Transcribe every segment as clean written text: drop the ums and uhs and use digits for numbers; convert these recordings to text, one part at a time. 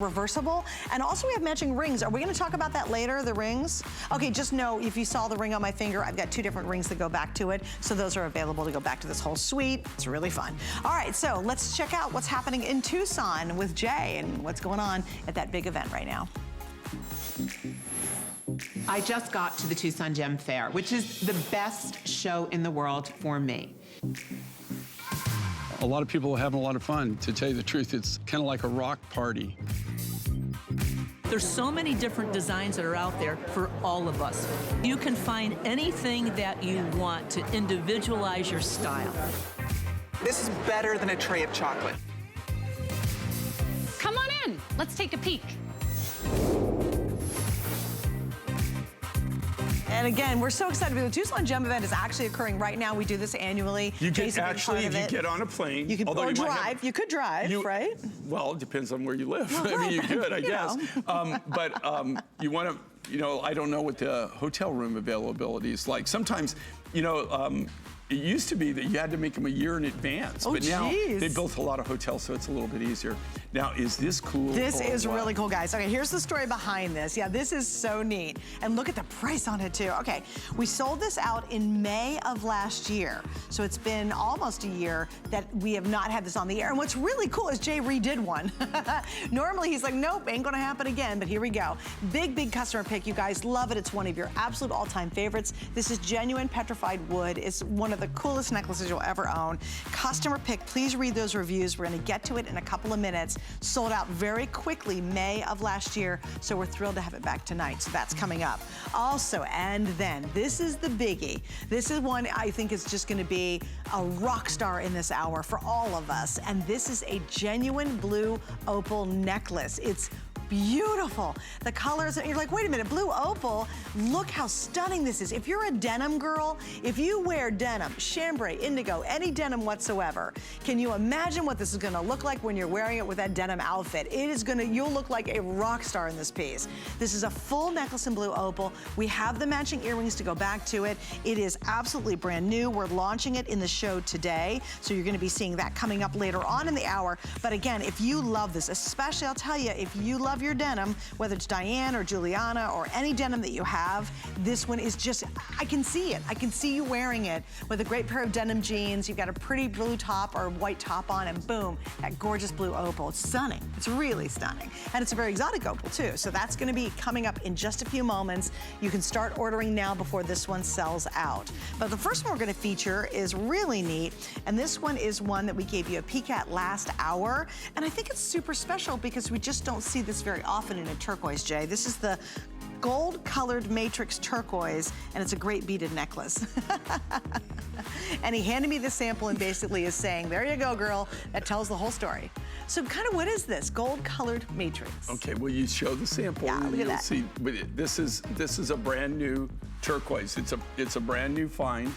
reversible, and also we have matching rings. Are we going to talk about that later, the rings? Okay, just know if you saw the ring on my finger, I've got 2 different rings that go back to it, so those are available to go back to this whole suite. It's really fun. All right, so let's check out what's happening in Tucson with Jay and what's going on at that big event right now. I just got to the Tucson Gem Fair, which is the best show in the world for me. A lot of people are having a lot of fun. To tell you the truth, it's kind of like a rock party. There's so many different designs that are out there for all of us. You can find anything that you want to individualize your style. This is better than a tray of chocolate. Come on in, let's take a peek. And again, we're so excited because the Tucson Gem Event is actually occurring right now. We do this annually. You can actually, if you get on a plane, you can, or drive. You could drive, right? Well, it depends on where you live. Well, I mean, you could, I guess. Know. You want to, you know, I don't know what the hotel room availability is like. Sometimes, you know, it used to be that you had to make them a year in advance, but now they built a lot of hotels, so it's a little bit easier. Now, is this cool? This is really cool, guys. Okay, here's the story behind this. Yeah, this is so neat. And look at the price on it, too. Okay, we sold this out in May of last year. So it's been almost a year that we have not had this on the air. And what's really cool is Jay redid one. Normally, he's like, nope, ain't gonna happen again, but here we go. Big, big customer pick. You guys love it. It's one of your absolute all-time favorites. This is genuine petrified wood. It's one of the coolest necklaces you'll ever own. Customer pick, please read those reviews. We're gonna get to it in a couple of minutes. Sold out very quickly, May of last year, so we're thrilled to have it back tonight. So that's coming up. Also, and then, this is the biggie. This is one I think is just gonna be a rock star in this hour for all of us. And this is a genuine blue opal necklace. It's beautiful. The colors, you're like, wait a minute, blue opal, look how stunning this is. If you're a denim girl, if you wear denim, chambray, indigo, any denim whatsoever, can you imagine what this is gonna look like when you're wearing it with that denim outfit? It is gonna, you'll look like a rock star in this piece. This is a full necklace in blue opal. We have the matching earrings to go back to it. It is absolutely brand new. We're launching it in the show today, so you're gonna be seeing that coming up later on in the hour. But again, if you love this, especially, I'll tell you, if you love your denim, whether it's Diane or Juliana or any denim that you have, this one is just, I can see it. I can see you wearing it with a great pair of denim jeans. You've got a pretty blue top or white top on, and boom, that gorgeous blue opal. It's stunning. It's really stunning. And it's a very exotic opal too. So that's gonna be coming up in just a few moments. You can start ordering now before this one sells out. But the first one we're gonna feature is really neat. And this one is one that we gave you a peek at last hour. And I think it's super special because we just don't see this very often in a turquoise, Jay. This is the gold-colored matrix turquoise, and it's a great beaded necklace. And he handed me the sample and basically is saying, there you go, girl. That tells the whole story. So kind of what is this? Gold-colored matrix. Okay, well, you show the sample and you'll see. But this is a brand new turquoise. It's a brand new find.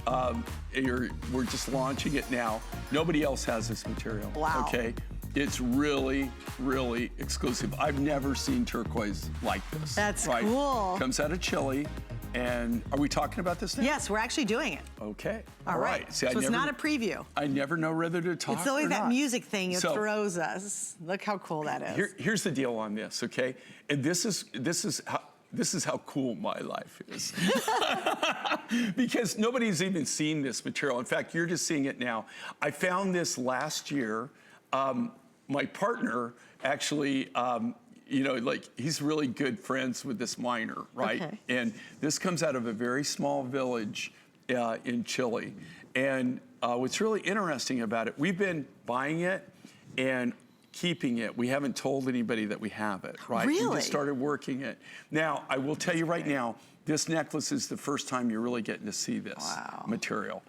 We're just launching it now. Nobody else has this material. Wow. Okay. It's really, really exclusive. I've never seen turquoise like this. That's cool. Comes out of Chile. And are we talking about this now? Yes, we're actually doing it. Okay. All right. See, so it's not a preview. I never know whether to talk or not. It's always that music thing that throws us. Look how cool that is. Here's the deal on this, okay? And this is how cool my life is. Because nobody's even seen this material. In fact, you're just seeing it now. I found this last year. My partner actually, you know, like he's really good friends with this miner, right? Okay. And this comes out of a very small village in Chile. And what's really interesting about it, we've been buying it and keeping it. We haven't told anybody that we have it, right? Really? We just started working it. Now, I will tell you right now, this necklace is the first time you're really getting to see this material.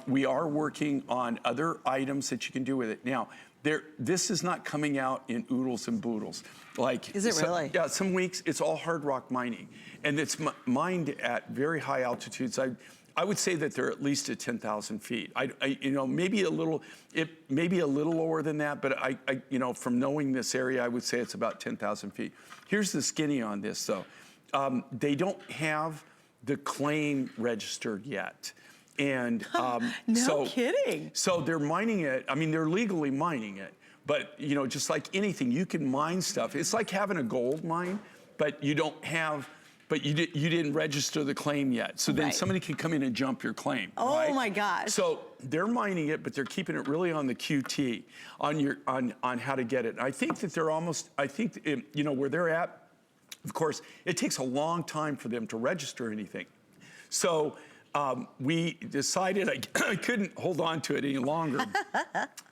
We are working on other items that you can do with it. Now, this is not coming out in oodles and boodles. Like, is it really? Yeah, some weeks it's all hard rock mining. And it's mined at very high altitudes. I would say that they're at least at 10,000 feet. You know, maybe a little lower than that, but you know, from knowing this area, I would say it's about 10,000 feet. Here's the skinny on this though. They don't have the claim registered yet. And no kidding. So they're mining it. I mean, they're legally mining it, But, you know, just like anything, you can mine stuff. It's like having a gold mine, but you don't have, but you didn't register the claim yet. So then somebody can come in and jump your claim. Oh my gosh. So they're mining it, but they're keeping it really on the QT, on how to get it. I think that they're almost, you know, where they're at, of course, it takes a long time for them to register anything. So we decided I couldn't hold on to it any longer.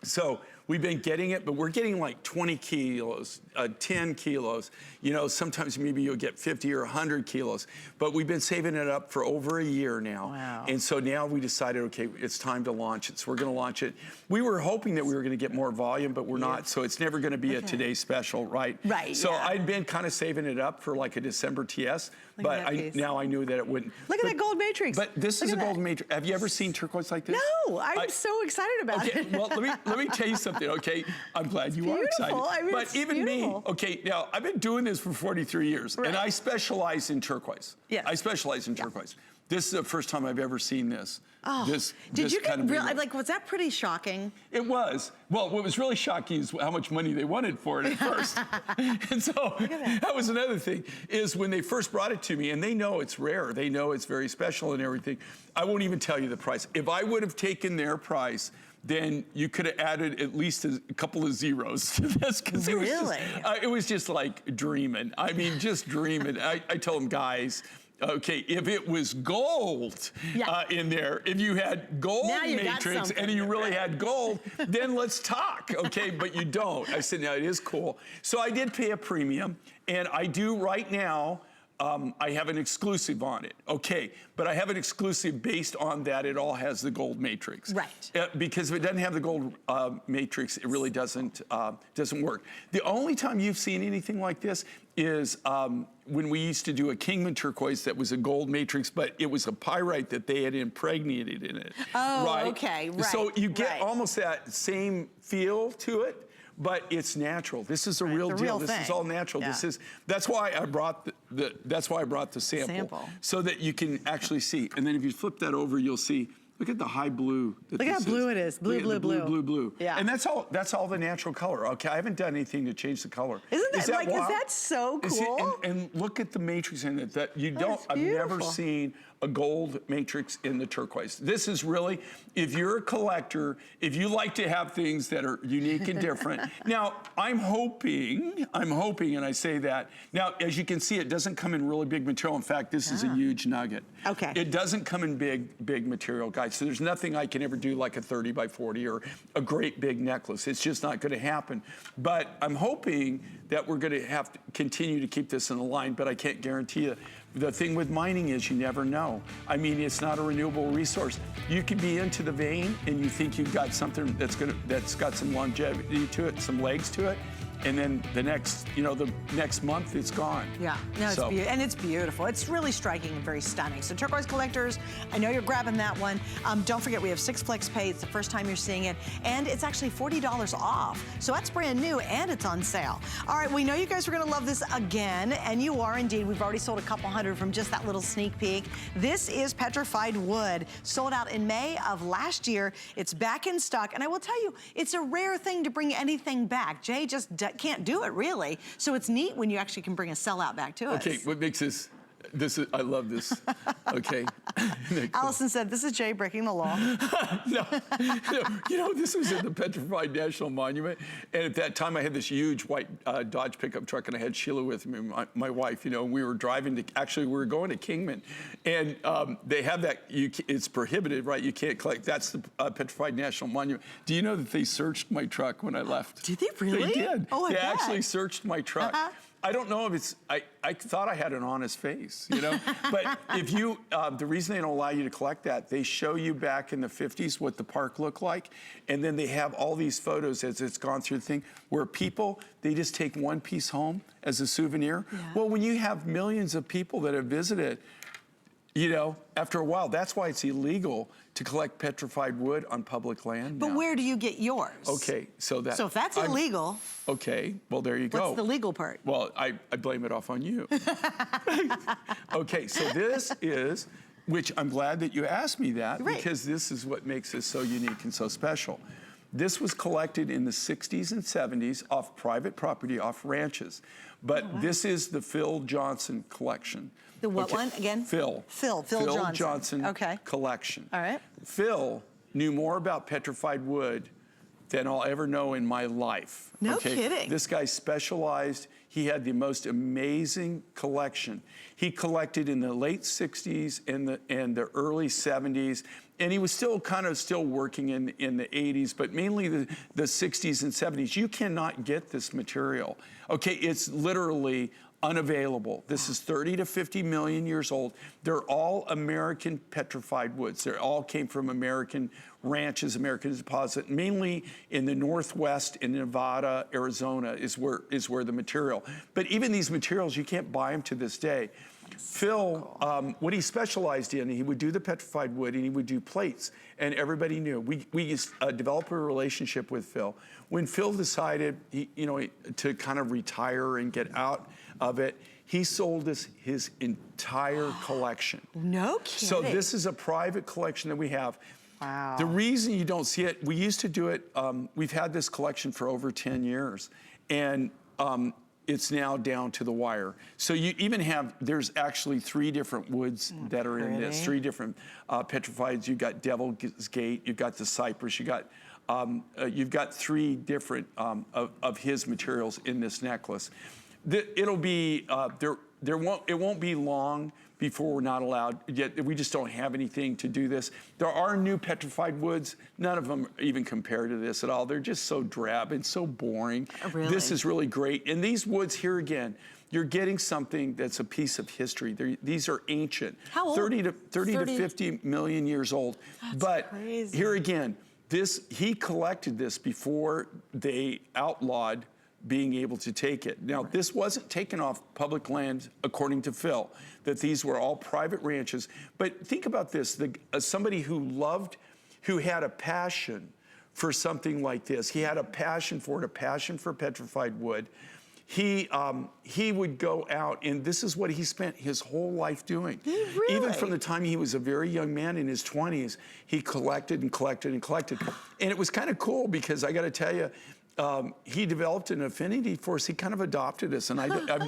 So we've been getting it, but we're getting like 20 kilos, 10 kilos. You know, sometimes maybe you'll get 50 or 100 kilos. But we've been saving it up for over a year now. Wow. And so now we decided, okay, it's time to launch it. So we're going to launch it. We were hoping that we were going to get more volume, but we're not. So it's never going to be a Today Special, right? Right, So yeah. I'd been kind of saving it up for like a December TS, but now I knew that it wouldn't. Look at that gold matrix. But this Look is at a that. gold matrix. Have you ever seen turquoise like this? No, I'm so excited about Okay, it. well, let me tell you something, okay? I'm glad you are excited. I mean, but it's even beautiful. me, okay, now, I've been doing this for 43 years, and I specialize in turquoise. Yes. I specialize in turquoise. This is the first time I've ever seen this. Oh, Did you kind get of real, video. like, was that pretty shocking? It was. Well, what was really shocking is how much money they wanted for it at first. And so that was another thing, is when they first brought it to me, and they know it's rare, they know it's very special and everything, I won't even tell you the price. If I would have taken their price, then you could have added at least a couple of zeros to this. Really? It was just like dreaming. I mean, just dreaming. I told them, guys, okay, if it was gold in there, if you had gold matrix and you really had gold, then let's talk, okay? But you don't. I said, no, it is cool. So I did pay a premium, and I do right now. I have an exclusive on it, okay, but I have an exclusive based on that it all has the gold matrix. Right. Because if it doesn't have the gold matrix, it really doesn't work. The only time you've seen anything like this is when we used to do a Kingman turquoise that was a gold matrix, but it was a pyrite that they had impregnated in it. Oh, right? okay, right. So you get almost that same feel to it. But it's natural. This is a real deal. This is all natural. Yeah. That's why I brought the sample. So that you can actually see. And then if you flip that over, you'll see. Look at the high blue. Look how blue it is. Blue, blue, blue. Blue. Yeah. And that's all the natural color. Okay, I haven't done anything to change the color. Is that so cool? And look at the matrix in it. I've never seen a gold matrix in the turquoise. This is really, if you're a collector, if you like to have things that are unique and different. Now, I'm hoping, and I say that, now, as you can see, it doesn't come in really big material. In fact, this is a huge nugget. Okay. It doesn't come in big material, guys. So there's nothing I can ever do like a 30 by 40 or a great big necklace. It's just not gonna happen. But I'm hoping that we're gonna have to continue to keep this in the line, but I can't guarantee you. The thing with mining is you never know. I mean, it's not a renewable resource. You could be into the vein and you think you've got something that's got some longevity to it, some legs to it, and then the next month it's gone. Yeah, no, it's beautiful, and it's beautiful. It's really striking and very stunning. So turquoise collectors, I know you're grabbing that one. Don't forget, we have 6 flex pay. It's the first time you're seeing it, and it's actually $40 off. So that's brand new, and it's on sale. All right, we know you guys are gonna love this again, and you are indeed. We've already sold a couple hundred from just that little sneak peek. This is Petrified Wood, sold out in May of last year. It's back in stock, and I will tell you, it's a rare thing to bring anything back. Jay just can't do it, really. So it's neat when you actually can bring a sellout back to us. Okay, what makes this I love this. Okay. Allison said, this is Jay breaking the law. No, you know, this was in the Petrified National Monument, and at that time I had this huge white Dodge pickup truck, and I had Sheila with me, my wife, you know, and we were driving to, actually we were going to Kingman, and they have that, it's prohibited, right? You can't collect, that's the Petrified National Monument. Do you know that they searched my truck when I left? Did they really? They did. Oh, They bet. actually searched my truck. I don't know if it's, I thought I had an honest face, you know? But if you, the reason they don't allow you to collect that, they show you back in the 50s what the park looked like, and then they have all these photos as it's gone through the thing, where people, they just take one piece home as a souvenir. Yeah. Well, when you have millions of people that have visited, you know, after a while, that's why it's illegal to collect petrified wood on public land now. But where do you get yours? Okay, so if that's illegal. Okay, well, there you go. What's the legal part? Well, I blame it off on you. Okay, so this is, which I'm glad that you asked me that, right. because this is what makes this so unique and so special. This was collected in the 60s and 70s off private property, off ranches. But this is the Phil Johnson collection. The what one again? Phil Johnson collection. All right. Phil knew more about petrified wood than I'll ever know in my life. No kidding. This guy specialized. He had the most amazing collection. He collected in the late 60s and the early 70s, and he was still working in the 80s, but mainly the 60s and 70s. You cannot get this material. Okay, it's literally unavailable. This is 30 to 50 million years old. They're all American petrified woods. They all came from American ranches, American deposit, mainly in the Northwest, in Nevada, Arizona is where the material. But even these materials, you can't buy them to this day. Phil, what he specialized in, he would do the petrified wood and he would do plates, and everybody knew. We used to develop a relationship with Phil. When Phil decided to kind of retire and get out of it, he sold us his entire collection. No kidding. So this is a private collection that we have. Wow. The reason you don't see it, we used to do it, we've had this collection for over 10 years, and it's now down to the wire. So you even have, there's actually 3 different woods that are in this, 3 different petrifieds. You've got Devil's Gate, you've got the cypress, you've got 3 different of his materials in this necklace. It'll be, it won't be long before we're not allowed, yet we just don't have anything to do this. There are new petrified woods. None of them even compare to this at all. They're just so drab and so boring. Oh, really? This is really great. And these woods here again, you're getting something that's a piece of history. These are ancient. How old? 30 to 50 million years old. That's crazy. Here again, he collected this before they outlawed being able to take it. Now, this wasn't taken off public land, according to Phil, that these were all private ranches. But think about this, somebody who had a passion for something like this. He had a passion for it, a passion for petrified wood. He would go out, and this is what he spent his whole life doing. Really? Even from the time he was a very young man in his 20s, he collected and collected and collected. And it was kind of cool because I got to tell you, he developed an affinity for us. He kind of adopted us, and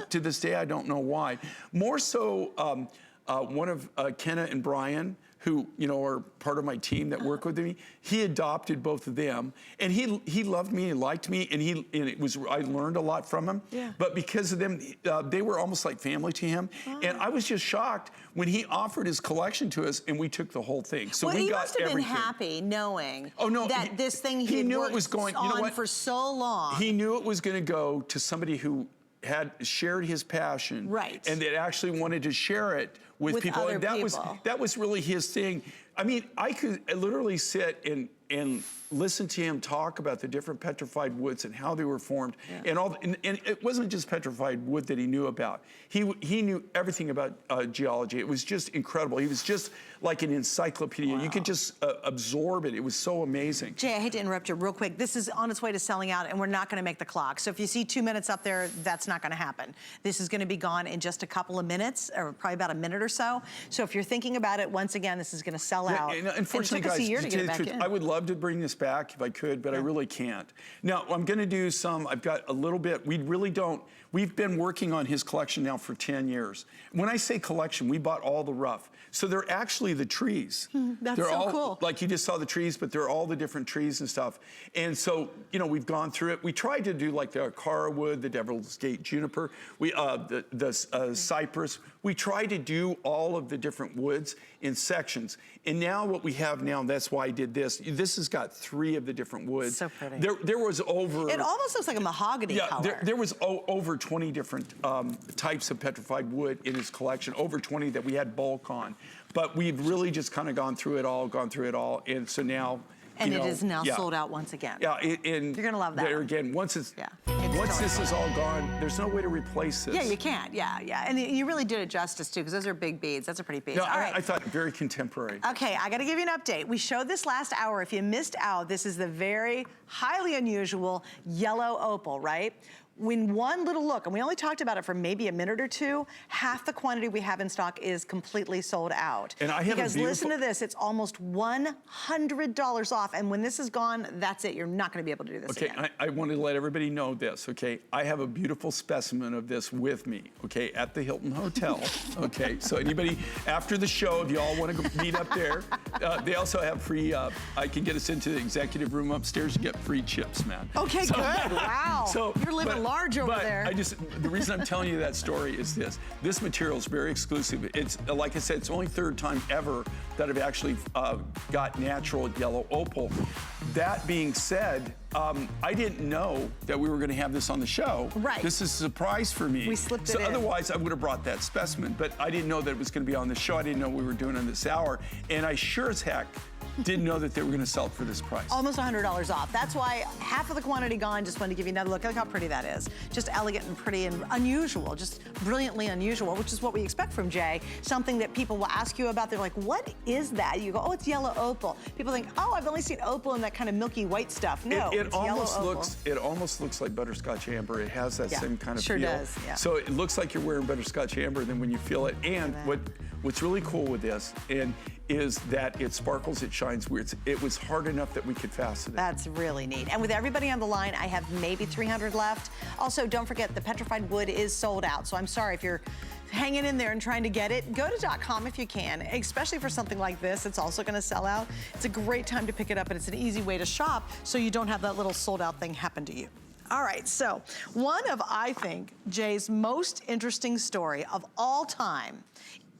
to this day, I don't know why. More so, one of Kenna and Brian, who are part of my team that work with me, he adopted both of them, and he loved me, he liked me, and I learned a lot from him. Yeah. But because of them, they were almost like family to him, and I was just shocked when he offered his collection to us, and we took the whole thing. So well, we he got must have everything. been happy knowing that this thing he knew it was going on for so long. He knew it was going to go to somebody who had shared his passion, right, and that actually wanted to share it with people, other and that was really his thing. I mean, I could literally sit and listen to him talk about the different petrified woods and how they were formed, and it wasn't just petrified wood that he knew about. He knew everything about geology. It was just incredible. He was just like an encyclopedia. Wow. You could just absorb it. It was so amazing. Jay, I hate to interrupt you real quick. This is on its way to selling out, and we're not going to make the clock. So if you see 2 minutes up there, that's not going to happen. This is going to be gone in just a couple of minutes, or probably about a minute or so. So if you're thinking about it, once again, this is going to sell out. And unfortunately, and it took us a year to get it back in. I would love to bring this back if I could, but I really can't. Now, I'm going to do I've got a little bit. We've been working on his collection now for 10 years. When I say collection, we bought all the rough. So they're actually the trees. That's they're so all, cool. Like you just saw the trees, but they're all the different trees and stuff. And so, we've gone through it. We tried to do like the Acara wood, the Devil's Gate juniper, the cypress. We tried to do all of the different woods in sections. And now what we have now, that's why I did this. This has got 3 of the different woods. So pretty. There was over... It almost looks like a mahogany color. There was over 20 different types of petrified wood in his collection, over 20 that we had bulk on. But we've really just kind of gone through it all, and so now... And it is now sold out once again. Yeah, and you're gonna love that. There again, once this is all gone, there's no way to replace this. Yeah, you can't. Yeah, and you really did it justice too, because those are big beads. That's a pretty piece. No, all right. I thought very contemporary. Okay, I got to give you an update. We showed this last hour. If you missed out, this is the very highly unusual yellow opal, right? when one little look, and we only talked about it for maybe a minute or two, half the quantity we have in stock is completely sold out. And I have because listen to this, it's almost $100 off, and when this is gone, that's it. You're not gonna be able to do this again. I want to let everybody know this, okay? I have a beautiful specimen of this with me, okay, at the Hilton Hotel, okay? So anybody, after the show, if y'all want to meet up there, they also have free, I can get us into the executive room upstairs, you get free chips, man. Okay, So, good, wow. So, You're living large over there. The reason I'm telling you that story is this material is very exclusive. It's, like I said, it's only third time ever that I've actually got natural yellow opal. That being said, I didn't know that we were going to have this on the show. Right. This is a surprise for me. We slipped it in. Otherwise, I would have brought that specimen, but I didn't know that it was going to be on the show. I didn't know we were doing it in this hour, and I sure as heck didn't know that they were going to sell it for this price. Almost $100 off. That's why half of the quantity gone. Just wanted to give you another look. Look how pretty that is. Just elegant and pretty and unusual, just brilliantly unusual, which is what we expect from Jay. Something that people will ask you about. They're like, what is that? You go, oh, it's yellow opal. People think, oh, I've only seen opal in that kind of milky white stuff. No, it it's almost yellow looks. It almost looks like butterscotch amber. It has that same kind of sure feel. does, yeah. So it looks like you're wearing butterscotch amber. Then when you feel it, and what's really cool with this is that it sparkles, it shines. It was hard enough that we could fasten it. That's really neat. And with everybody on the line, I have maybe 300 left. Also, don't forget the Petrified Wood is sold out. So I'm sorry if you're hanging in there and trying to get it. Go to .com if you can, especially for something like this. It's also gonna sell out. It's a great time to pick it up, and it's an easy way to shop so you don't have that little sold out thing happen to you. All right, so one of, I think, Jay's most interesting story of all time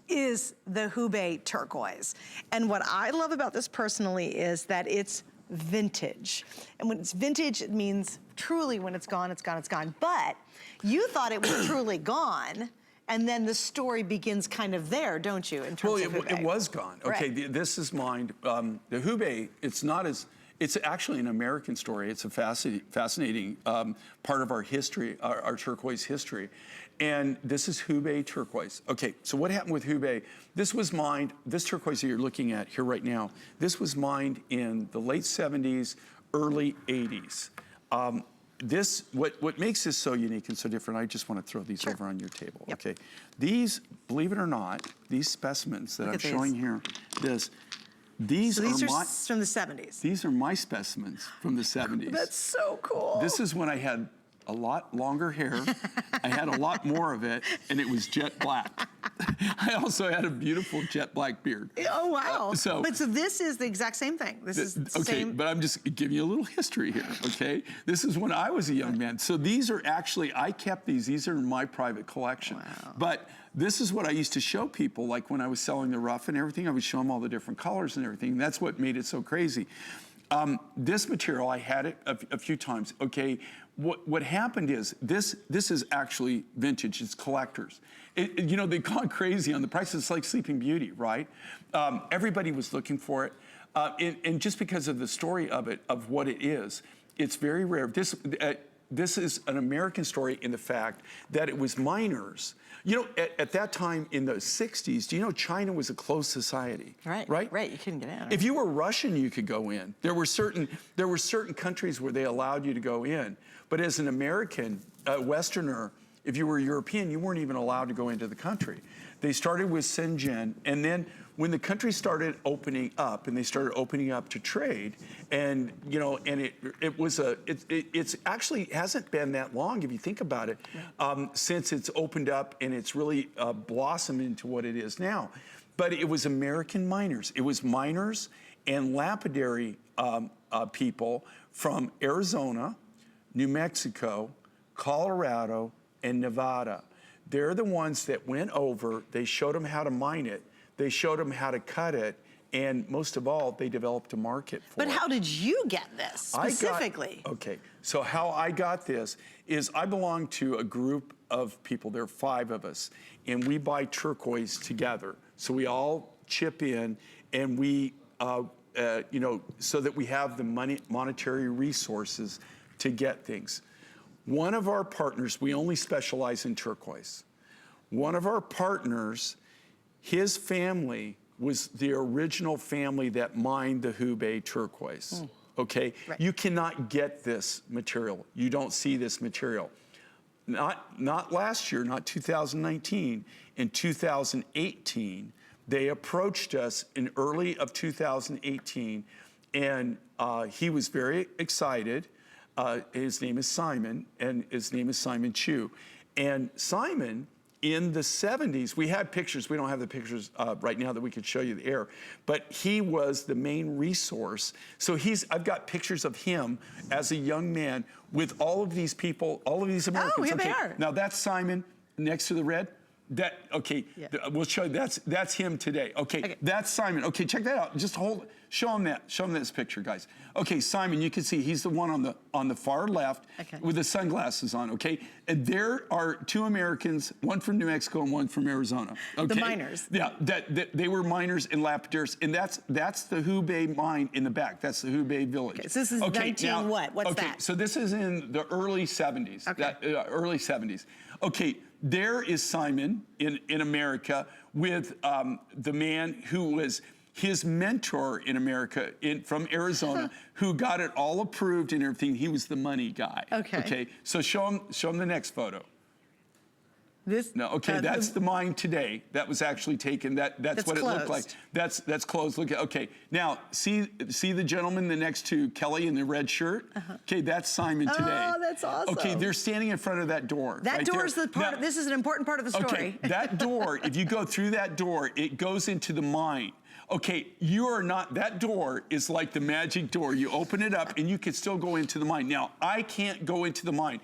is the Hubei turquoise. And what I love about this personally is that it's vintage. And when it's vintage, it means truly when it's gone, it's gone, it's gone. But you thought it was truly gone, and then the story begins kind of there, don't you, in terms of Hubei? It was gone. Okay, Right. this is mine. The Hubei, it's actually an American story. It's a fascinating part of our history, our turquoise history. And this is Hubei turquoise. Okay, so what happened with Hubei? This was mined, this turquoise that you're looking at here right now, this was mined in the late 70s, early 80s. What makes this so unique and so different, I just want to throw these over on your table, okay? These, believe it or not, these specimens that I'm showing here, these are from the 70s. These are my specimens from the 70s. That's so cool. This is when I had a lot longer hair. I had a lot more of it, and it was jet black. I also had a beautiful jet black beard. Oh, wow. So this is the exact same thing. This is the okay, same. but I'm just giving you a little history here, okay? This is when I was a young man. So these are actually, I kept these. These are in my private collection. Wow. But this is what I used to show people, like when I was selling the rough and everything, I would show them all the different colors and everything. That's what made it so crazy. This material, I had it a few times, okay? What happened is, this is actually vintage, it's collectors. You know, they've gone crazy on the prices. It's like Sleeping Beauty, right? Everybody was looking for it. And just because of the story of it, of what it is, it's very rare. This is an American story in the fact that it was miners. You know, at that time in the 60s, do you know China was a closed society? Right, right? right, you couldn't get in. If you were Russian, you could go in. There were certain countries where they allowed you to go in. But as an American, Westerner, if you were European, you weren't even allowed to go into the country. They started with Shenzhen, and then when the country started opening up, and they started opening up to trade, and you know, and it's actually hasn't been that long if you think about it, since it's opened up and it's really blossomed into what it is now. But it was American miners. It was miners and lapidary people from Arizona, New Mexico, Colorado, and Nevada. They're the ones that went over, they showed them how to mine it, they showed them how to cut it, and most of all, they developed a market for it. But how did you get this specifically? Okay, so how I got this is I belong to a group of people, there are 5 of us, and we buy turquoise together. So we all chip in, and we, you know, so that we have the monetary resources to get things. One of our partners, we only specialize in turquoise. One of our partners, his family was the original family that mined the Hubei turquoise, okay? Right. You cannot get this material. You don't see this material. not last year, not 2019, in 2018, they approached us in early of 2018, and he was very excited. His name is Simon, and his name is Simon Chu. And Simon, in the 70s, we had pictures. We don't have the pictures right now that we could show you the air, but he was the main resource. So I've got pictures of him as a young man with all of these people, all of these Americans. Oh, here they are. Now that's Simon next to the red. We'll show you, that's him today. Okay, that's Simon. Okay, check that out. Just show him that. Show him this picture, guys. Okay, Simon, you can see he's the one on the far left with the sunglasses on. Okay, and there are two Americans, one from New Mexico and one from Arizona. Okay? The miners. Yeah, they were miners in Lapidus, and that's the Hubei mine in the back. That's the Hubei village. Okay, so this is 19 what? What's that? So this is in the early 70s. Okay. Early 70s. Okay. There is Simon in America with the man who was his mentor in America from Arizona, who got it all approved and everything. He was the money guy. Okay. So show him the next photo. That's the mine today. That was actually taken. That's what closed. It looked like. That's closed. Look at, okay. Now see the gentleman next to Kelly in the red shirt. Okay, that's Simon today. Oh, that's awesome. Okay, they're standing in front of that door. That right door is there. the part. This is an important part of the story. Okay, that door. If you go through that door, it goes into the mine. Okay, you are not, that door is like the magic door. You open it up and you can still go into the mine. Now, I can't go into the mine.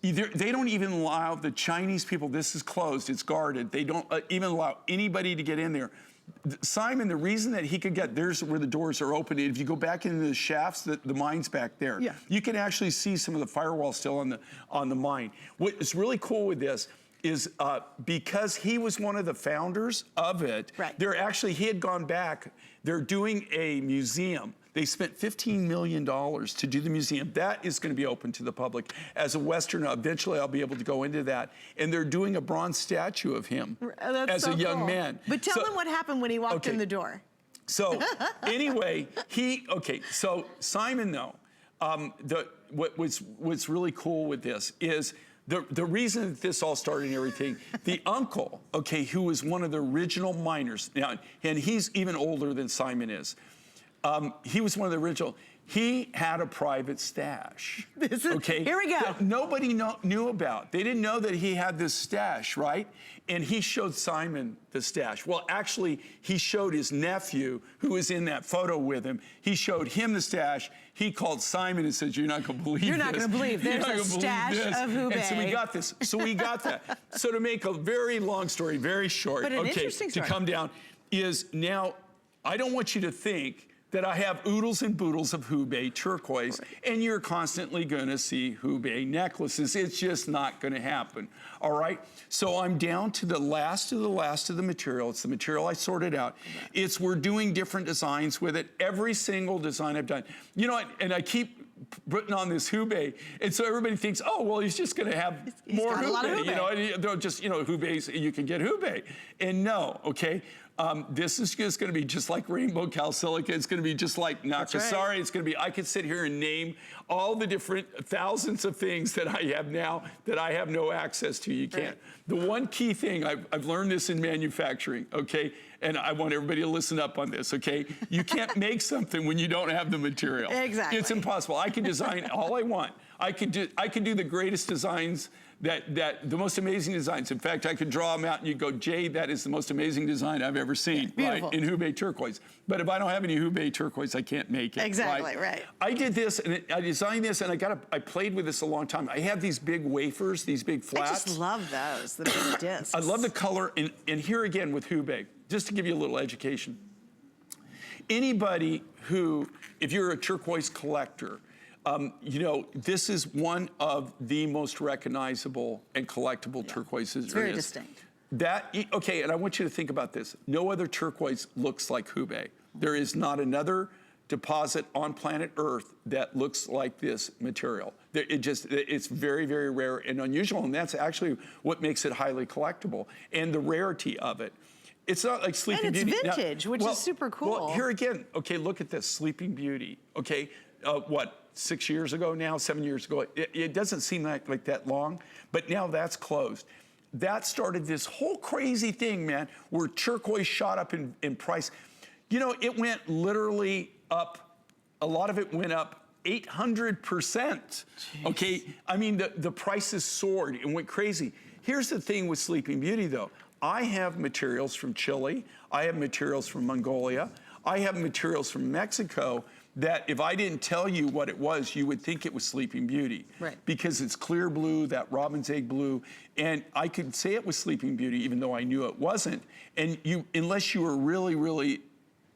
They don't even allow the Chinese people, this is closed, it's guarded. They don't even allow anybody to get in there. Simon, the reason that he could get, there's where the doors are open. If you go back into the shafts, the mine's back there. Yeah. You can actually see some of the firewall still on the mine. What is really cool with this is because he was one of the founders of it, he had gone back, they're doing a museum. They spent $15 million to do the museum. That is going to be open to the public. As a Westerner, eventually I'll be able to go into that. And they're doing a bronze statue of him as a young man. But tell them what happened when he walked in the door. So anyway, so Simon though, what's really cool with this is the reason that this all started and everything, the uncle, who was one of the original miners, now, and he's even older than Simon is, he was one of the original. He had a private stash. Here we go. That nobody knew about. They didn't know that he had this stash, right? And he showed Simon the stash. Well, actually, he showed his nephew, who was in that photo with him. He showed him the stash. He called Simon and said, "You're not going to believe this. You're not going to believe there's a stash of Hubei." And so we got this. So we got that. So to make a very long story very short, but an interesting story. To come down is now, I don't want you to think that I have oodles and boodles of Hubei turquoise, and you're constantly gonna see Hubei necklaces. It's just not gonna happen, all right? So I'm down to the last of the material. It's the material I sorted out. We're doing different designs with it. Every single design I've done. You know, and I keep putting on this Hubei, and so everybody thinks, oh, well, he's just gonna have more Hubei. You know, they'll just, Hubeis, you can get Hubei. And no, this is just going to be just like rainbow calsilica. It's going to be just like Nakasari. Right. It's going to be, I could sit here and name all the different thousands of things that I have now that I have no access to. You can't. Right. The one key thing, I've learned this in manufacturing, and I want everybody to listen up on this, You can't make something when you don't have the material. Exactly. It's impossible. I can design all I want. I could do the greatest designs, the most amazing designs. In fact, I could draw them out and you go, Jay, that is the most amazing design I've ever seen, right? In Hubei turquoise. But if I don't have any Hubei turquoise, I can't make it. Exactly, right. I did this and I designed this and I played with this a long time. I have these big wafers, these big flats. I just love those, the big discs. I love the color, and here again with Hubei, just to give you a little education. Anybody who, if you're a turquoise collector, this is one of the most recognizable and collectible turquoises. It's very distinct. And I want you to think about this. No other turquoise looks like Hubei. There is not another deposit on planet Earth that looks like this material. It's very, very rare and unusual, and that's actually what makes it highly collectible, and the rarity of it. It's not like Sleeping Beauty. And it's vintage, which is super cool. Well, here again, look at this, Sleeping Beauty, 6 years ago now, 7 years ago. It doesn't seem like that long, but now that's closed. That started this whole crazy thing, man, where turquoise shot up in price. You know, it went literally up, a lot of it went up 800%. Okay, I mean, the prices soared and went crazy. Here's the thing with Sleeping Beauty though. I have materials from Chile, I have materials from Mongolia, I have materials from Mexico that if I didn't tell you what it was, you would think it was Sleeping Beauty. Right. Because it's clear blue, that robin's egg blue, and I could say it was Sleeping Beauty even though I knew it wasn't. And unless you were really, really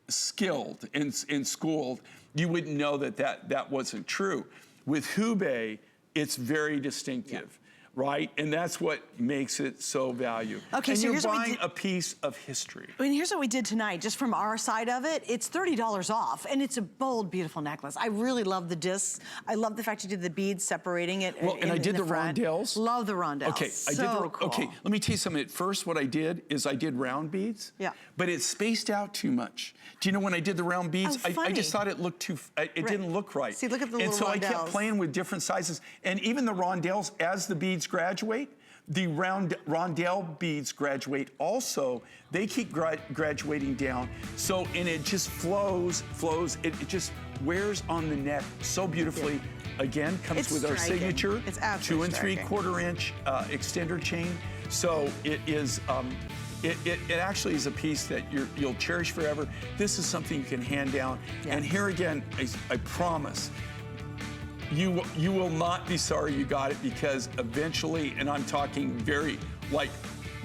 skilled and schooled, you wouldn't know that wasn't true. With Hubei, it's very distinctive. Right? And that's what makes it so valuable. Okay, and so you're here's what we buying did. a piece of history. I mean, here's what we did tonight, just from our side of it. It's $30 off, and it's a bold, beautiful necklace. I really love the discs. I love the fact you did the beads separating it. Well, and I did the front. rondelles. Love the rondelles. Okay, Cool. Okay, let me tell you something. At first, what I did is I did round beads. Yeah. But it spaced out too much. Do you know when I did the round beads, Oh, I funny. just thought it looked too, it didn't look right. See, look at the and little so I kept rondelles. playing with different sizes. And even the rondelles, as the beads graduate, the rondelle beads graduate also. They keep graduating down. So, and it just flows. It just wears on the neck so beautifully. Again, comes It's with our striking. signature. It's absolutely 2 3/4 inch extender chain. So it is, it actually is a piece that you'll cherish forever. This is something you can hand down. Yeah. And here again, I promise, you will not be sorry you got it, because eventually, and I'm talking very, like,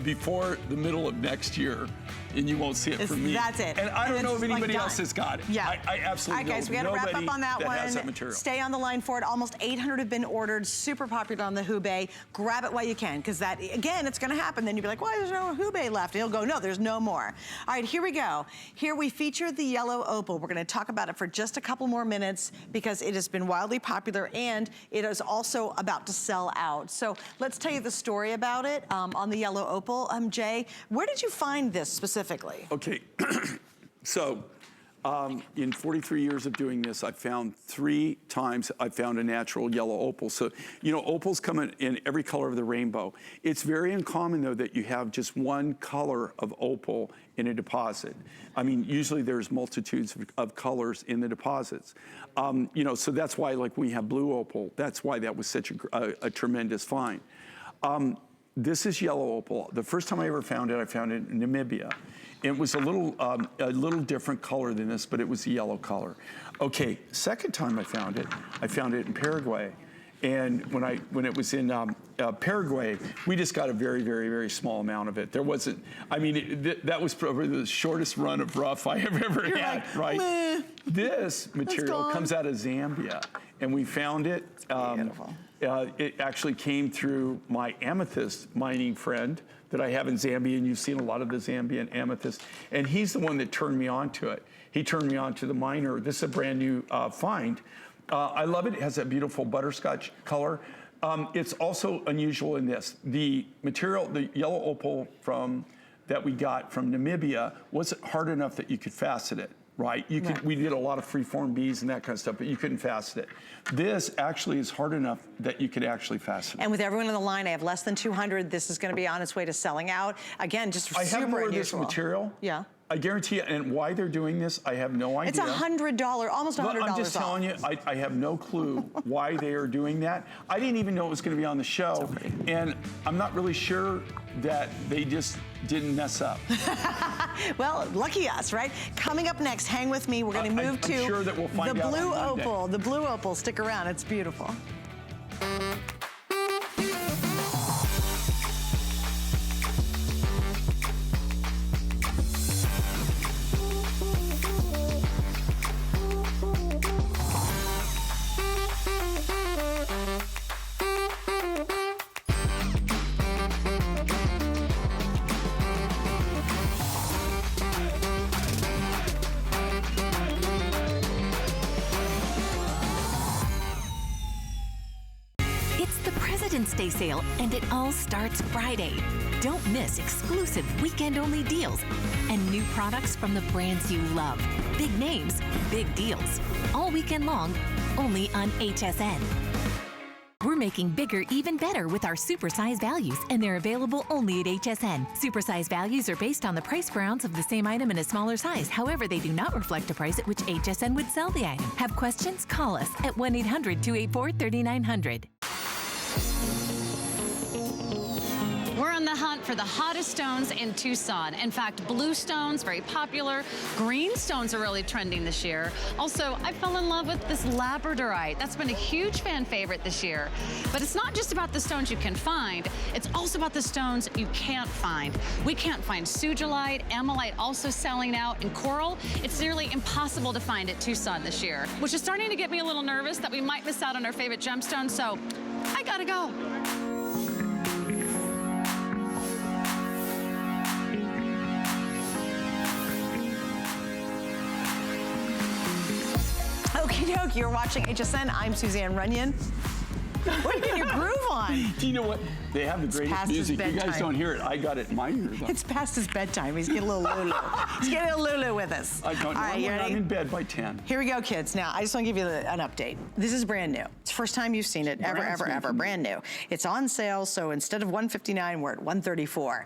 before the middle of next year, and you won't see it from me. That's it. And I don't know if it's like anybody done. else has got it. Yeah. I absolutely All right, guys, know we got to wrap nobody up on that one. has that material. Stay on the line for it. Almost 800 have been ordered. Super popular on the Hubei. Grab it while you can, because that, again, it's going to happen. Then you'll be like, why there's no Hubei left? And he'll go, no, there's no more. All right, here we go. Here we feature the yellow opal. We're going to talk about it for just a couple more minutes because it has been wildly popular and it is also about to sell out. So let's tell you the story about it on the yellow opal. Jay, where did you find this specifically? Okay, so in 43 years of doing this, I've found 3 times I found a natural yellow opal. So, you know, opals come in every color of the rainbow. It's very uncommon, though, that you have just one color of opal in a deposit. I mean, usually there's multitudes of colors in the deposits. You know, so that's why, like, we have blue opal. That's why that was such a tremendous find. This is yellow opal. The first time I ever found it, I found it in Namibia. It was a little different color than this, but it was a yellow color. Okay, second time I found it in Paraguay. And when it was in Paraguay, we just got a very, very, very small amount of it. There wasn't, I mean, that was probably the shortest run of rough I have ever had, like, right? meh. This material gone. comes out of Zambia, and we found it. Beautiful. It actually came through my amethyst mining friend that I have in Zambia, and you've seen a lot of the Zambian amethyst, and he's the one that turned me on to it. He turned me on to the miner. This is a brand new find. I love it. It has that beautiful butterscotch color. It's also unusual in this. The material, the yellow opal that we got from Namibia wasn't hard enough that you could facet it. Right? You could. We did a lot of free-form beads and that kind of stuff, but you couldn't facet it. This actually is hard enough that you could actually facet it. And with everyone on the line, I have less than 200. This is going to be on its way to selling out. Again, just super I have more unusual. of this material. Yeah. I guarantee you, and why they're doing this, I have no idea. It's $100, almost $100 But I'm just off. telling you, I have no clue why they are doing that. I didn't even know it was going to be on the show, and I'm not really sure that they just didn't mess up. Well, lucky us, right? Coming up next, hang with me. We're going to move I'm to sure that we'll find the out blue on Monday. opal. The blue opal. Stick around. It's beautiful. holiday sale, and it all starts Friday. Don't miss exclusive weekend-only deals and new products from the brands you love. Big names, big deals. All weekend long, only on HSN. We're making bigger even better with our supersize values, and they're available only at HSN. Supersize values are based on the price per ounce of the same item in a smaller size. However, they do not reflect a price at which HSN would sell the item. Have questions? Call us at 1-800-284-3900. We're on the hunt for the hottest stones in Tucson. In fact, blue stones, very popular. Green stones are really trending this year. Also, I fell in love with this Labradorite. That's been a huge fan favorite this year. But it's not just about the stones you can find, it's also about the stones you can't find. We can't find sugilite, amylite also selling out, and coral. It's nearly impossible to find at Tucson this year, which is starting to get me a little nervous that we might miss out on our favorite gemstones, so I gotta go. Okie doke, you're watching HSN. I'm Suzanne Runyon. What are you getting your groove on? Do you know what? They have the greatest past his music. You guys bedtime. don't hear it. I got it in my ear, though. It's past his bedtime. He's getting a little Lulu. He's getting a Lulu with us. I don't All right, know. you ready? I'm in bed by 10. Here we go, kids. Now, I just want to give you an update. This is brand new. It's the first time you've seen it, ever, brand new. It's on sale, so instead of $159, we're at $134.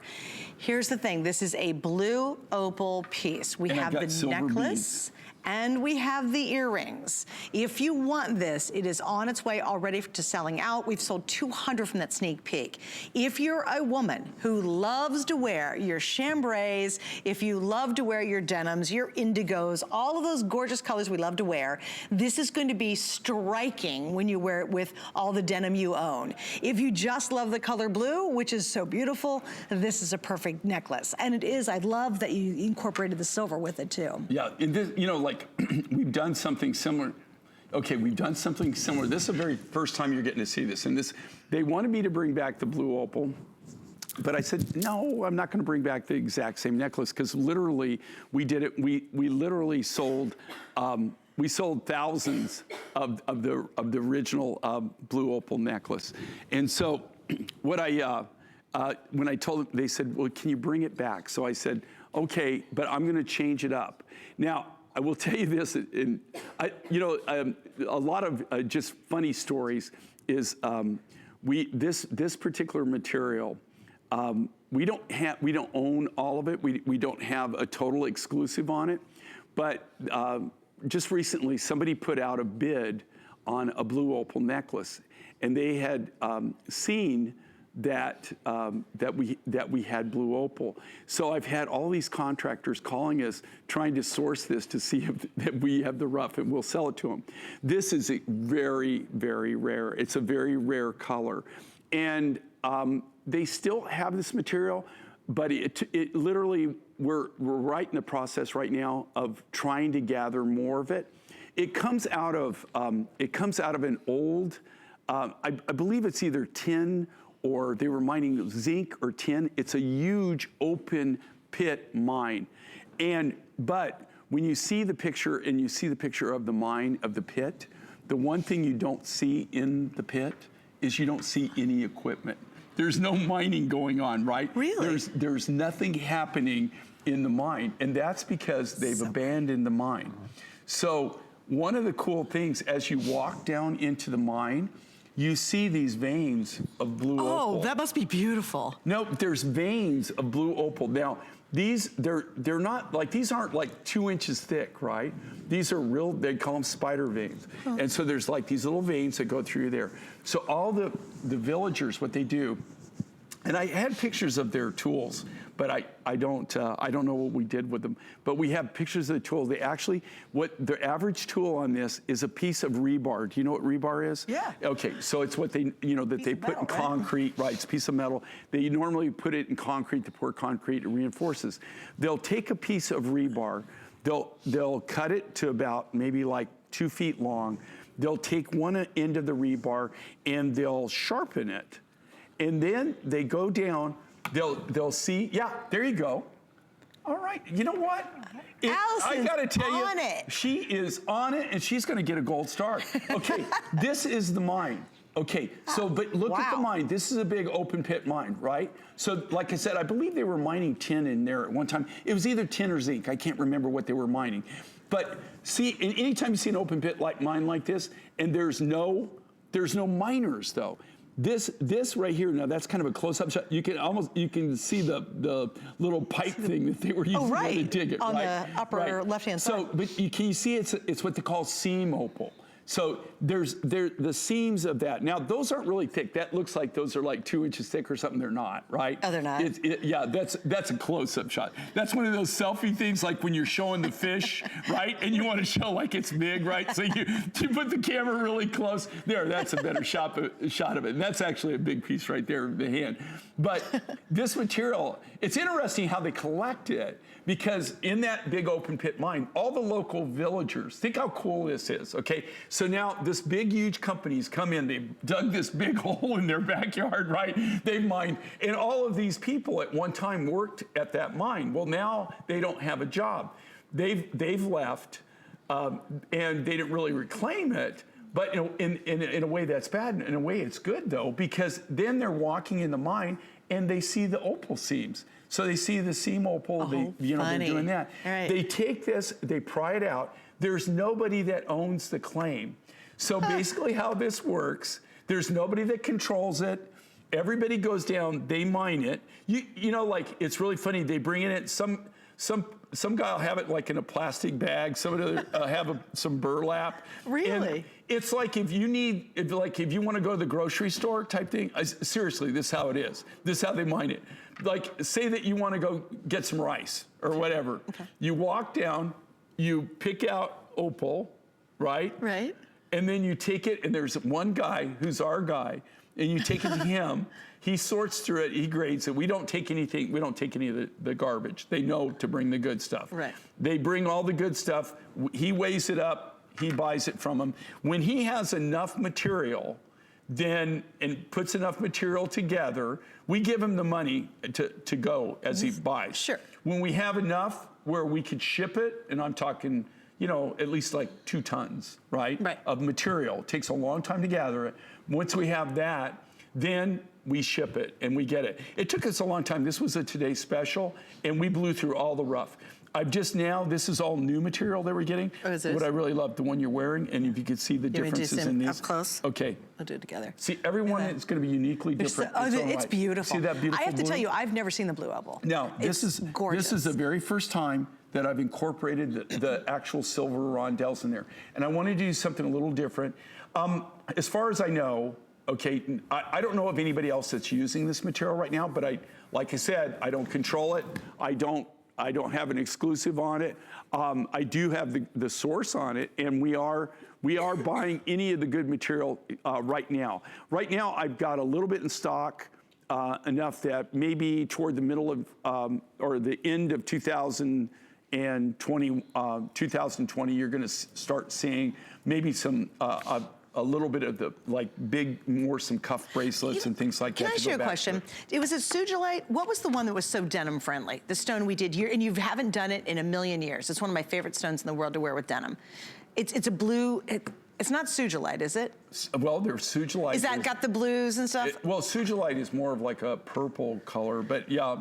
Here's the thing. This is a blue opal piece. We have the necklace. And we have the earrings. If you want this, it is on its way already to selling out. We've sold 200 from that sneak peek. If you're a woman who loves to wear your chambrays, if you love to wear your denims, your indigos, all of those gorgeous colors we love to wear, this is going to be striking when you wear it with all the denim you own. If you just love the color blue, which is so beautiful, this is a perfect necklace. And it is, I love that you incorporated the silver with it too. Yeah, and this, you know, like we've done something similar. Okay, we've done something similar. This is the very first time you're getting to see this. And this, they wanted me to bring back the blue opal, but I said, no, I'm not gonna bring back the exact same necklace, because literally we did it, we literally sold, we sold thousands of the original blue opal necklace. And so what when I told them, they said, well, can you bring it back? So I said, okay, but I'm gonna change it up. Now, I will tell you this, and a lot of just funny stories is this particular material. We don't own all of it. We don't have a total exclusive on it, but just recently somebody put out a bid on a blue opal necklace, and they had seen that we had blue opal. So I've had all these contractors calling us, trying to source this to see if that we have the rough, and we'll sell it to them. This is a very, very rare. It's a very rare color, and they still have this material, but it literally we're right in the process right now of trying to gather more of it. It comes out of an old, I believe it's either tin, or they were mining zinc or tin. It's a huge open pit mine. But when you see the picture, and you see the picture of the mine, of the pit, the one thing you don't see in the pit is you don't see any equipment. There's no mining going on, right? Really? There's nothing happening in the mine, and that's because they've abandoned the mine. So one of the cool things, as you walk down into the mine, you see these veins of blue opal. Oh, that must be beautiful. No, there's veins of blue opal. Now, they're not like, these aren't like 2 inches thick, right? These are real, they call them spider veins. Oh. And so there's like these little veins that go through there. So all the villagers, what they do, and I had pictures of their tools, but I don't know what we did with them. But we have pictures of the tools. They actually, what the average tool on this is a piece of rebar. Do you know what rebar is? Yeah. Okay, so it's what they, that they put in concrete, right? It's a piece of metal. They normally put it in concrete to pour concrete, it reinforces. They'll take a piece of rebar, they'll cut it to about maybe like 2 feet long. They'll take one end of the rebar and they'll sharpen it. And then they go down, they'll see, yeah, there you go. All right, you know what? Allison's I gotta tell you, on it. she is on it, and she's gonna get a gold star. Okay, this is the mine. Okay, so, but look at the mine. This is a big open pit mine, right? So, like I said, I believe they were mining tin in there at one time. It was either tin or zinc. I can't remember what they were mining. But see, anytime you see an open pit mine like this, and there's no miners though. This right here, now that's kind of a close-up shot. You can see the little pipe thing that they were using to dig it, on the upper left-hand side. So, but can you see it's what they call seam opal. So there's the seams of that. Now those aren't really thick. That looks like those are like 2 inches thick or something. They're not, right? Oh, they're not? Yeah, that's a close-up shot. That's one of those selfie things like when you're showing the fish, right? And you want to show like it's big, right? So you put the camera really close. There, that's a better shot of it. And that's actually a big piece right there of the hand. But this material, it's interesting how they collect it, because in that big open pit mine, all the local villagers, think how cool this is, okay? So now this big, huge companies come in, they dug this big hole in their backyard, right? They've mined, and all of these people at one time worked at that mine. Well, now they don't have a job. They've left, and they didn't really reclaim it. But in a way that's bad, in a way it's good though, because then they're walking in the mine and they see the opal seams. So they see the seam opal, they're doing that. Right. They take this, they pry it out. There's nobody that owns the claim. So basically how this works, there's nobody that controls it. Everybody goes down, they mine it. You know, like, it's really funny, they bring in it, some guy will have it like in a plastic bag, some other have some burlap. Really? And it's like if you want to go to the grocery store type thing, seriously, this is how it is. This is how they mine it. Like, say that you want to go get some rice or whatever. Okay. You walk down, you pick out opal, right? Right. And then you take it, and there's one guy who's our guy, and you take it to him. He sorts through it, he grades it. We don't take anything, we don't take any of the garbage. They know to bring the good stuff. Right. They bring all the good stuff. He weighs it up, he buys it from them. When he has enough material, and puts enough material together, we give him the money to go as he buys. Sure. When we have enough where we could ship it, and I'm talking, you know, at least like 2 tons, right? Right. Of material. It takes a long time to gather it. Once we have that, then we ship it and we get it. It took us a long time. This was a Today special, and we blew through all the rough. This is all new material that we're getting. Oh, is this? What I really love, the one you're wearing, and if you could see the differences in these. Up close? Okay. We'll do it together. See, everyone is going to be uniquely different. It's beautiful. See that beautiful I have to blue? tell you, I've never seen the blue opal. Now, this is gorgeous. This is the very first time that I've incorporated the actual silver rondelles in there. And I wanted to do something a little different. As far as I know, okay, I don't know of anybody else that's using this material right now, but like I said, I don't control it. I don't have an exclusive on it. I do have the source on it, and we are buying any of the good material right now. Right now, I've got a little bit in stock, enough that maybe toward the middle of or the end of 2020, you're going to start seeing maybe some. A little bit of the, like, some cuff bracelets and things like that. Can I ask you a question? It was a sugilite. What was the one that was so denim friendly? The stone we did here, and you haven't done it in a million years. It's one of my favorite stones in the world to wear with denim. It's a blue, it's not sugilite, is it? Well, there's sugilite. Is that got the blues and stuff? Well, sugilite is more of like a purple color, but yeah,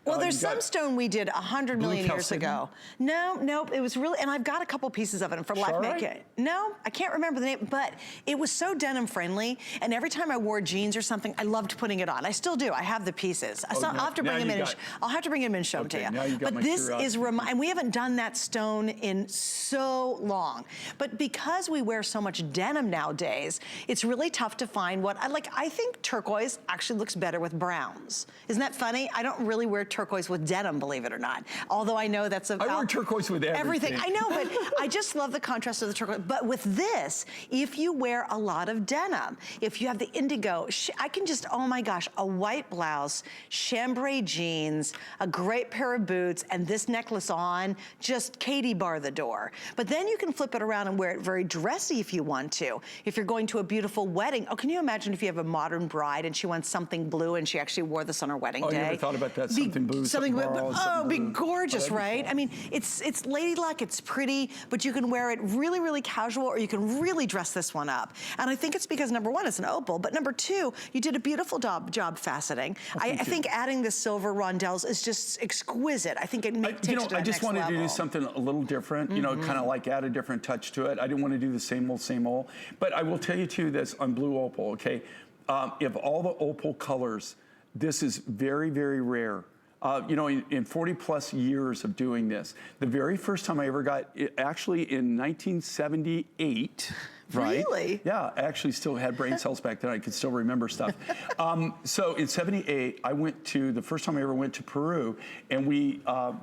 Well, there's some stone we did 100 million years ago. No, it was really, and I've got a couple pieces of it for life making. No, I can't remember the name, but it was so denim friendly, and every time I wore jeans or something, I loved putting it on. I still do. I have the pieces. I'll have to bring them in. I'll have to bring them in and show them to you. Now you got but this is, and we haven't done that stone in so long. But because we wear so much denim nowadays, it's really tough to find what I like. I think turquoise actually looks better with browns. Isn't that funny? I don't really wear turquoise with denim, believe it or not. Although I know that's I wear turquoise with everything. I know, but I just love the contrast of the turquoise. But with this, if you wear a lot of denim, if you have the indigo, I can just, oh my gosh, a white blouse, chambray jeans, a great pair of boots, and this necklace on, just Katie bar the door. But then you can flip it around and wear it very dressy if you want to. If you're going to a beautiful wedding, can you imagine if you have a modern bride and she wants something blue and she actually wore this on her wedding day? I never thought about that, something bamboo. Something, borrow, oh, it'd be gorgeous, Oh, right? cool. I mean, it's ladylike, it's pretty, but you can wear it really, really casual, or you can really dress this one up. And I think it's because, number one, it's an opal, but number two, you did a beautiful job faceting. I think adding the silver rondelles is just exquisite. I think it takes it to the next level. I just wanted to do something a little different, you know, kind of like add a different touch to it. I didn't want to do the same old. But I will tell you too, this on blue opal, okay? Of all the opal colors, this is very, very rare. You know, in 40 plus years of doing this, the very first time I ever got it, actually in 1978, right? Really? Yeah, I actually still had brain cells back then. I could still remember stuff. So in 78, the first time I ever went to Peru, and we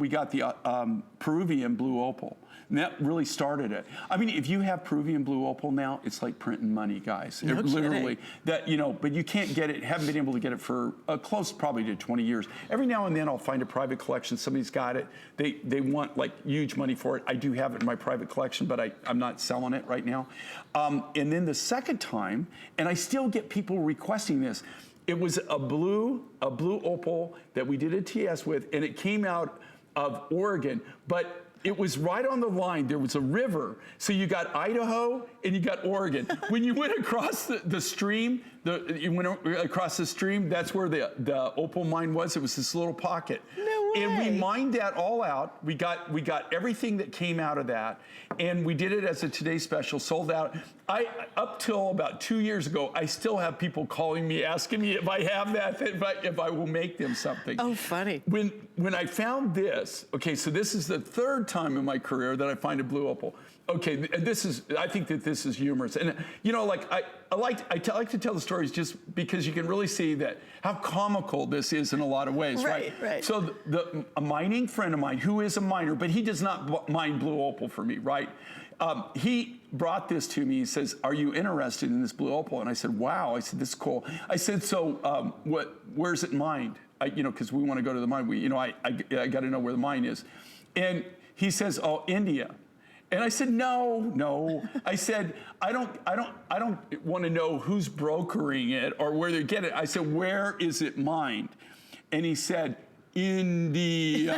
got the Peruvian blue opal. And that really started it. I mean, if you have Peruvian blue opal now, it's like printing money, guys. No kidding. Literally, that, you know, but you can't get it, haven't been able to get it for close probably to 20 years. Every now and then I'll find a private collection, somebody's got it. They want like huge money for it. I do have it in my private collection, but I'm not selling it right now. And then the second time, and I still get people requesting this, it was a blue opal that we did a TS with, and it came out of Oregon, but it was right on the line. There was a river. So you got Idaho and you got Oregon. When you went across the stream, you went across the stream, that's where the opal mine was. It was this little pocket. No way. And we mined that all out. We got everything that came out of that. And we did it as a Today Special, sold out. Up till about 2 years ago, I still have people calling me, asking me if I have that, if I will make them something. Oh, funny. When I found this, okay, so this is the third time in my career that I find a blue opal. Okay, I think that this is humorous. And, you know, like, I like to tell the stories just because you can really see that how comical this is in a lot of ways, right? Right. So a mining friend of mine, who is a miner, but he does not mine blue opal for me, right? He brought this to me. He says, "Are you interested in this blue opal?" And I said, "Wow." I said, "This is cool." I said, "So, where's it mined?" You know, because we want to go to the mine. I got to know where the mine is. And he says, "Oh, India." And I said, no. I said, I don't want to know who's brokering it or where they get it. I said, "Where is it mined?" And he said, "India."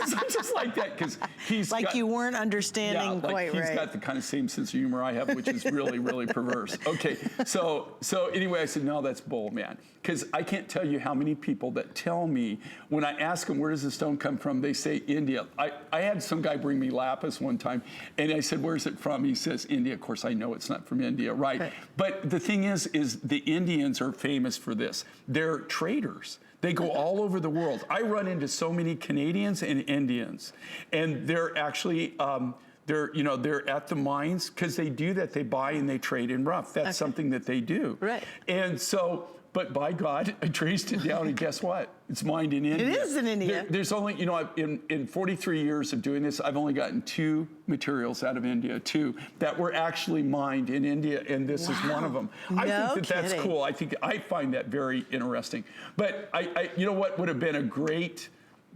So just like that, because he's like you weren't understanding quite right. He's got the kind of same sense of humor I have, which is really, really perverse. Okay, so anyway, I said, "No, that's bull, man," because I can't tell you how many people that tell me when I ask them where does the stone come from, they say India. I had some guy bring me lapis one time, and I said, "Where's it from?" He says, "India." Of course, I know it's not from India, right? But the thing is the Indians are famous for this. They're traders. They go all over the world. I run into so many Canadians and Indians, and they're actually they're at the mines because they do that. They buy and they trade in rough. That's something that they do. Right. And so, but by God, I traced it down, and guess what? It's mined in India. It is in India. There's only, you know, in 43 years of doing this, I've only gotten 2 materials out of India, 2 that were actually mined in India, and this is one of them. I think that's cool. I find that very interesting. But you know what would have been a great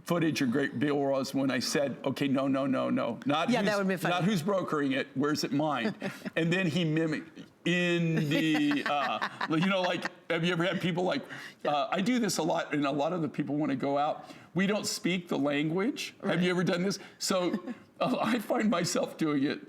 footage or great bill was when I said, "Okay, no. That would have been funny. Not who's brokering it, where's it mined?" And then he mimicked India. You know, like, have you ever had people like, I do this a lot, and a lot of the people want to go out. We don't speak the language. Right. Have you ever done this? So I find myself doing it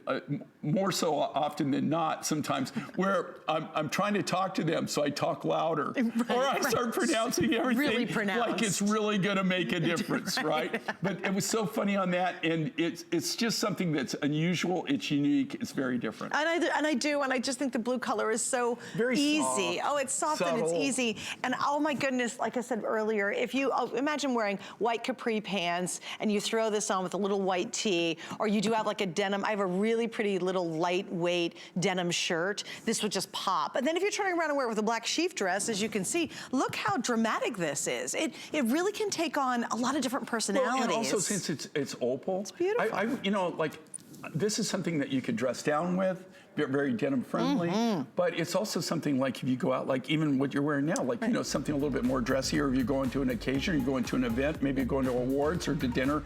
more so often than not sometimes, where I'm trying to talk to them, so I talk louder. Or I start pronouncing everything like it's really going to make a difference, right? But it was so funny on that, and it's just something that's unusual, it's unique, it's very different. And I just think the blue color is so very easy. Soft, oh, it's soft subtle. And it's easy. And oh my goodness, like I said earlier, if you imagine wearing white capri pants and you throw this on with a little white tee, or you do have like a denim, I have a really pretty little lightweight denim shirt, this would just pop. And then if you're turning around and wear it with a black sheath dress, as you can see, look how dramatic this is. It really can take on a lot of different personalities. Well, and also since it's opal, it's beautiful. you know, like, this is something that you could dress down with, very denim friendly, but it's also something like if you go out, like even what you're wearing now, like, you know, something a little bit more dressy, or if you're going to an occasion, you're going to an event, maybe you're going to awards or to dinner,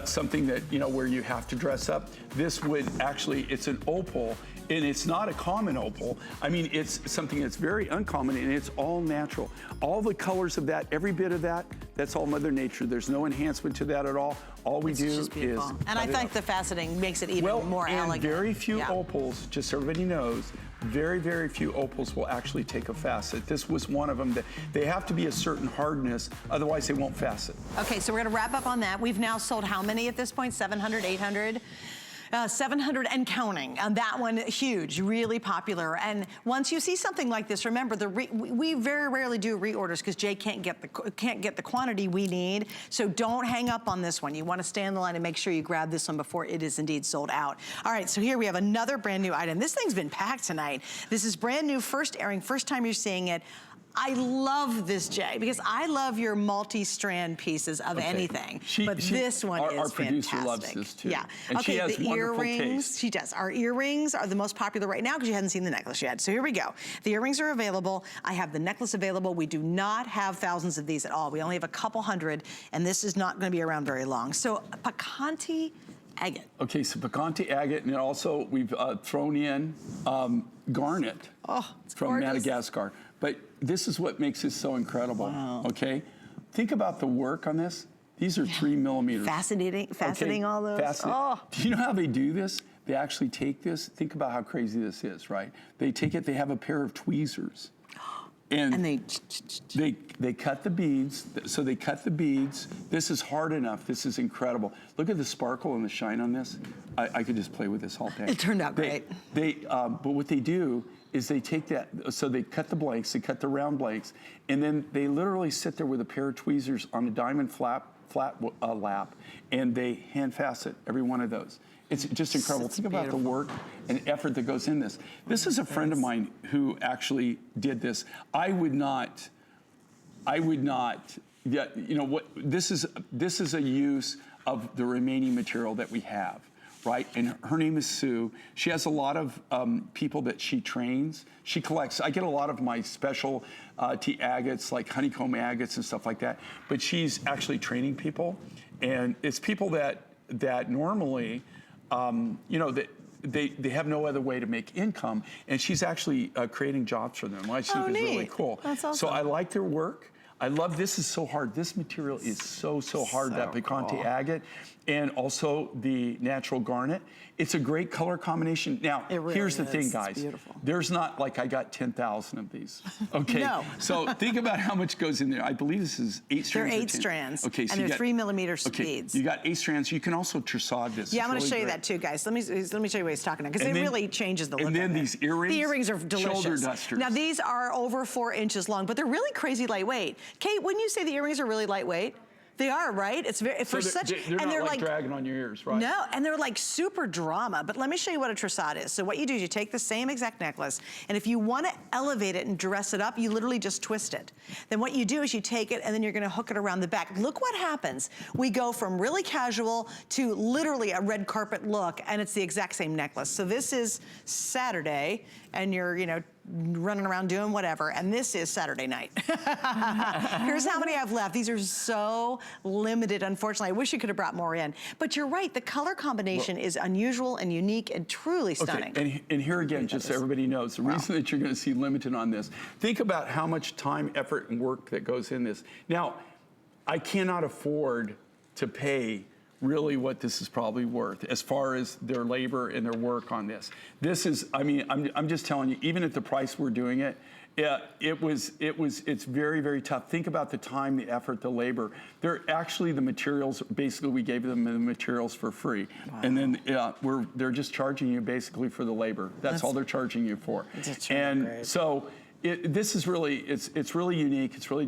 something that, you know, where you have to dress up. This would actually, it's an opal, and it's not a common opal. I mean, it's something that's very uncommon, and it's all natural. All the colors of that, every bit of that, that's all Mother Nature. There's no enhancement to that at all. All we do is and I think the faceting makes it even more elegant. Very few opals, just so everybody knows, very, very few opals will actually take a facet. This was one of them. That they have to be a certain hardness, otherwise they won't facet. Okay, so we're gonna wrap up on that. We've now sold how many at this point? 700, 800? 700 and counting. That one, huge, really popular. And once you see something like this, remember, we very rarely do reorders because Jay can't get the quantity we need. So don't hang up on this one. You want to stay on the line and make sure you grab this one before it is indeed sold out. All right, so here we have another brand new item. This thing's been packed tonight. This is brand new, first airing, first time you're seeing it. I love this, Jay, because I love your multi-strand pieces of anything. But this one is our producer fantastic. loves this too. Yeah. And okay, she has the wonderful earrings. taste. She does. Our earrings are the most popular right now because you hadn't seen the necklace yet. So here we go. The earrings are available. I have the necklace available. We do not have thousands of these at all. We only have a couple hundred, and this is not going to be around very long. So Picante Agate. Okay, so Picante Agate, and also we've thrown in garnet from gorgeous. Madagascar. But this is what makes this so incredible, okay? Think about the work on this. These are 3 millimeters. Faceting all those. Do you know how they do this? They actually take this, think about how crazy this is, right? They take it, they have a pair of tweezers. And they cut the beads, so they cut the beads. This is hard enough, this is incredible. Look at the sparkle and the shine on this. I could just play with this all day. It turned out great. But what they do is they take that, so they cut the blanks, they cut the round blanks, and then they literally sit there with a pair of tweezers on a diamond flat lap, and they hand facet every one of those. It's just incredible. Think about the work and effort that goes in this. This is a friend of mine who actually did this. I would not, yeah, you know what, this is a use of the remaining material that we have, right? And her name is Sue. She has a lot of people that she trains. She collects, I get a lot of my special agates, like honeycomb agates and stuff like that, but she's actually training people. And it's people that normally, you know, that they have no other way to make income, and she's actually creating jobs for them, which I think is really cool. That's awesome. So I like their work. I love, this is so hard. This material is so hard, that Picante Agate, and also the natural garnet. It's a great color combination. Now, here's the thing, guys. It's beautiful. There's not like I got 10,000 of these. Okay. No. So think about how much goes in there. I believe this is 8 strands. They're 8 strands. Okay. So and they're 3 millimeter beads. You got 8 strands. You can also trussade this. Yeah, I'm going to show you that too, guys. Let me show you what he's talking about, because it really changes the look. And then these earrings. The earrings are delicious. Shoulder dusters. Now these are over 4 inches long, but they're really crazy lightweight. Kate, wouldn't you say the earrings are really lightweight? They are, right? It's very, for such, they're not like dragging on your ears, right? No, and they're like super drama. But let me show you what a trussade is. So what you do is you take the same exact necklace, and if you want to elevate it and dress it up, you literally just twist it. Then what you do is you take it, and then you're going to hook it around the back. Look what happens. We go from really casual to literally a red carpet look, and it's the exact same necklace. So this is Saturday, and you're, you know, running around doing whatever, and this is Saturday night. Here's how many I have left. These are so limited, unfortunately. I wish you could have brought more in. But you're right, the color combination is unusual and unique and truly stunning. Okay, and here again, just so everybody knows, the reason that you're gonna see limited on this, think about how much time, effort, and work that goes in this. Now, I cannot afford to pay really what this is probably worth as far as their labor and their work on this. This is, I mean, I'm just telling you, even at the price we're doing it, it's very, very tough. Think about the time, the effort, the labor. They're actually the materials, basically we gave them the materials for free. Wow. And then they're just charging you basically for the labor. That's all they're charging you for. And great. So this is really, it's really unique, it's really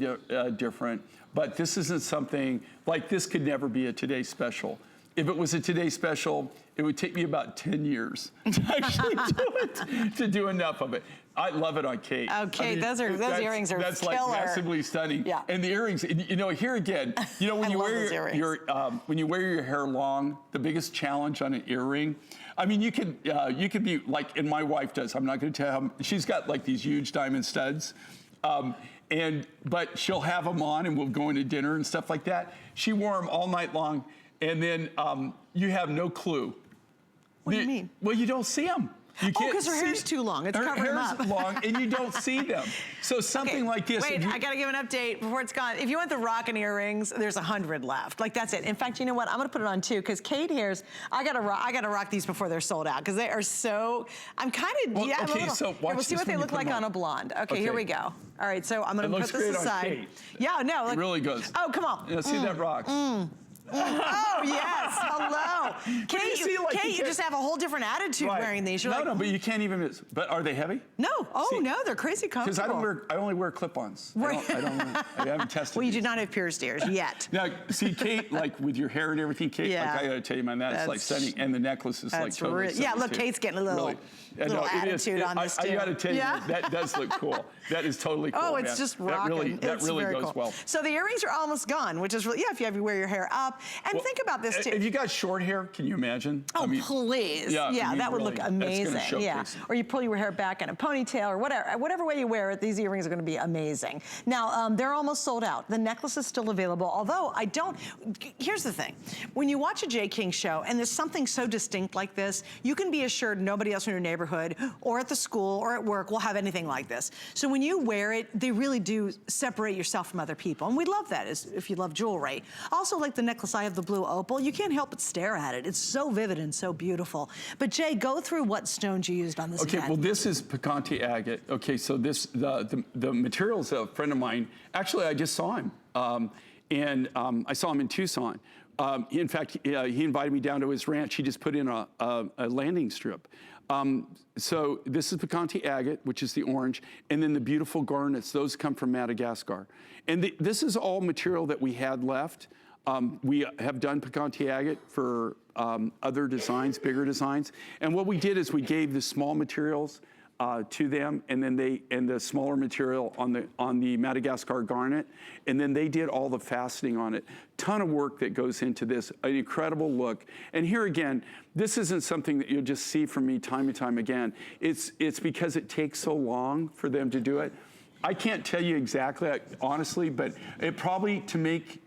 different. But this isn't something, like this could never be a Today Special. if it was a Today Special, it would take me about 10 years to actually do it, to do enough of it. I love it on Kate. Oh, Kate, those earrings are That's killer. like massively stunning. Yeah. And the earrings, you know, here again, you know, when you wear when you wear your hair long, the biggest challenge on an earring, I mean, you could be like, and my wife does. I'm not going to tell how. She's got like these huge diamond studs, but she'll have them on, and we'll go into dinner and stuff like that. She wore them all night long, and then you have no clue. What do you mean? Well, you don't see them. You can't because her hair's too long. It's covering them up. Her hair's long, and you don't see them. So something like this. Wait, I gotta give an update before it's gone. If you want the rockin' earrings, there's 100 left. Like, that's it. In fact, you know what? I'm gonna put it on too, because Kate here's, I gotta rock these before they're sold out, because they are so, I'm kind of, well, okay, a little, so watch we'll see what they look like on a blonde. Okay, here we go. All right, so I'm gonna put this aside. Yeah, no. It really goes. Oh, come on. Yeah, see that rocks. Oh, yes. Hello. Kate, you just have a whole different attitude wearing these. You're no, but you can't even miss. But are they heavy? No. Oh, no, they're crazy comfortable. Because I only wear clip-ons. Right. I haven't tested Well, you these. do not have pierced ears yet. Now, see, Kate, like with your hair and everything, Kate, like I gotta tell you, man, that's like stunning. And the necklace is like totally yeah, look, Kate's getting a little, attitude on this too. I gotta tell you, that does look cool. That is totally cool, it's man. just rocking. That really goes cool. well. So the earrings are almost gone, which is really, if you have to wear your hair up. And think about this too. If you got short hair, can you imagine? Oh, please. Yeah, that would look amazing. Yeah. Or you pull your hair back in a ponytail or whatever way you wear it, these earrings are gonna be amazing. Now, they're almost sold out. The necklace is still available, although here's the thing. When you watch a J. King show and there's something so distinct like this, you can be assured nobody else in your neighborhood or at the school or at work will have anything like this. So when you wear it, they really do separate yourself from other people. And we love that if you love jewelry. Also, like the necklace, I have the blue opal. You can't help but stare at it. It's so vivid and so beautiful. But Jay, go through what stones you used on this event. Well, this is Picante Agate. Okay, so the material's a friend of mine. Actually, I just saw him. I saw him in Tucson. In fact, he invited me down to his ranch. He just put in a landing strip. So this is Picante Agate, which is the orange, and then the beautiful garnets, those come from Madagascar. And this is all material that we had left. We have done Picante Agate for other designs, bigger designs. And what we did is we gave the small materials to them, and then the smaller material on the Madagascar garnet, and then they did all the faceting on it. Ton of work that goes into this, an incredible look. And here again, this isn't something that you'll just see from me time and time again. It's because it takes so long for them to do it. I can't tell you exactly, honestly, but it probably, to make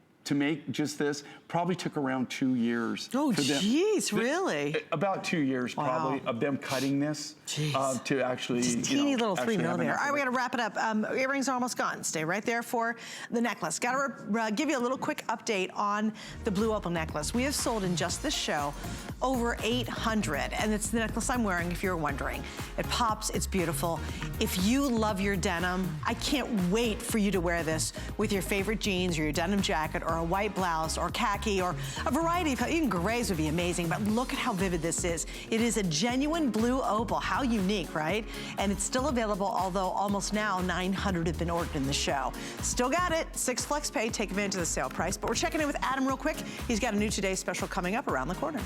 just this, probably took around 2 years. Oh, geez, really? About 2 years, probably, of them cutting this to actually, just teeny little 3 millimeter. All right, we gotta wrap it up. Earrings are almost gone. Stay right there for the necklace. Gotta give you a little quick update on the blue opal necklace. We have sold in just this show over 800, and it's the necklace I'm wearing, if you're wondering. It pops, it's beautiful. If you love your denim, I can't wait for you to wear this with your favorite jeans or your denim jacket or a white blouse or khaki or a variety of, even grays would be amazing, but look at how vivid this is. It is a genuine blue opal. How unique, right? And it's still available, although almost now 900 have been ordered in the show. Still got it, 6 flex pay, take advantage of the sale price, but we're checking in with Adam real quick. He's got a new Today Special coming up around the corner.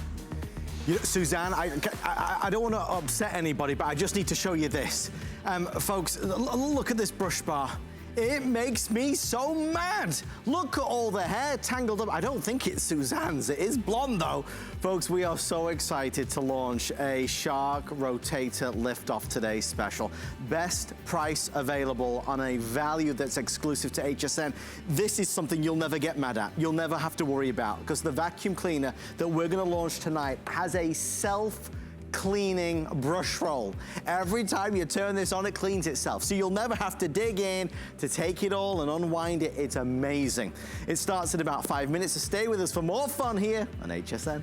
You know, Suzanne, I don't want to upset anybody, but I just need to show you this. Folks, look at this brush bar. It makes me so mad. Look at all the hair tangled up. I don't think it's Suzanne's. It is blonde, though. Folks, we are so excited to launch a Shark Rotator Lift-Off Today Special. Best price available on a value that's exclusive to HSN. This is something you'll never get mad at. You'll never have to worry about, because the vacuum cleaner that we're going to launch tonight has a self-cleaning brush roll. Every time you turn this on, it cleans itself. So you'll never have to dig in to take it all and unwind it. It's amazing. It starts in about 5 minutes, so stay with us for more fun here on HSN.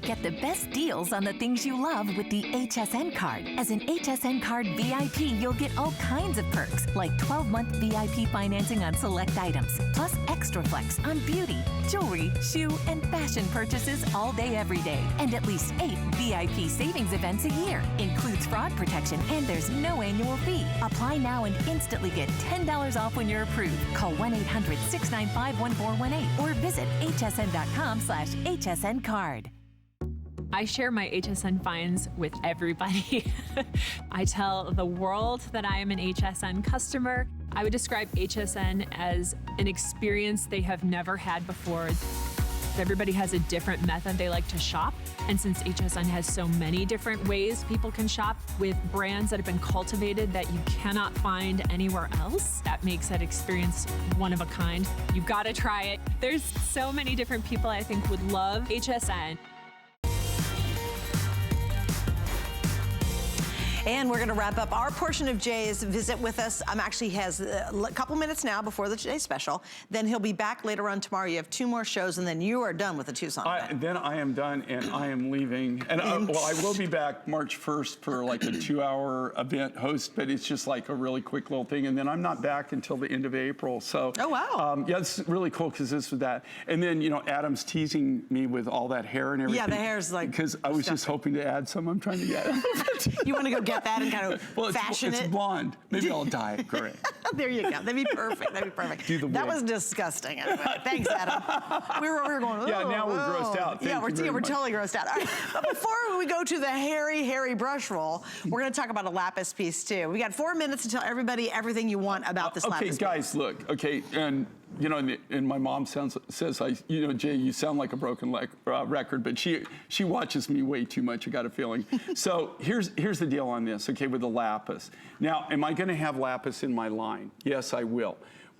Get the best deals on the things you love with the HSN card. As an HSN card VIP, you'll get all kinds of perks, like 12-month VIP financing on select items, plus extra flex on beauty, jewelry, shoe, and fashion purchases all day, every day. And at least 8 VIP savings events a year. Includes fraud protection, and there's no annual fee. Apply now and instantly get $10 off when you're approved. Call 1-800-695-1418 or visit hsn.com/HSN card. I share my HSN finds with everybody. I tell the world that I am an HSN customer. I would describe HSN as an experience they have never had before. Everybody has a different method they like to shop. And since HSN has so many different ways people can shop with brands that have been cultivated that you cannot find anywhere else, that makes that experience one of a kind. You've got to try it. There's so many different people I think would love HSN. And we're going to wrap up our portion of Jay's visit with us. Actually has a couple minutes now before the Today Special. Then he'll be back later on tomorrow. You have 2 more shows, and then you are done with the Tucson event. Then I am done, and I am leaving. And well, I will be back March 1st for like a 2-hour event host, but it's just like a really quick little thing. And then I'm not back until the end of April. So, oh, wow. Yeah, it's really cool because this was that. And then, you know, Adam's teasing me with all that hair and everything. Yeah, the hair's like... Because I was just hoping to add some. I'm trying to get You want to go get that and kind of fashion it's blonde. Maybe I'll dye it gray. There you go. That'd be perfect. That'd be perfect. That was disgusting. Anyway, thanks, Adam. We were going, oh, yeah, now we're grossed out. Yeah, we're totally grossed out. All right, but before we go to the hairy brush roll, we're going to talk about a lapis piece, too. We got 4 minutes to tell everybody everything you want about this lapis piece. Okay, guys, look. Okay, and... You know, and my mom says, you know, Jay, you sound like a broken record, but she watches me way too much, I got a feeling. So here's the deal on this, okay, with the lapis. Now, am I going to have lapis in my line? Yes, I will.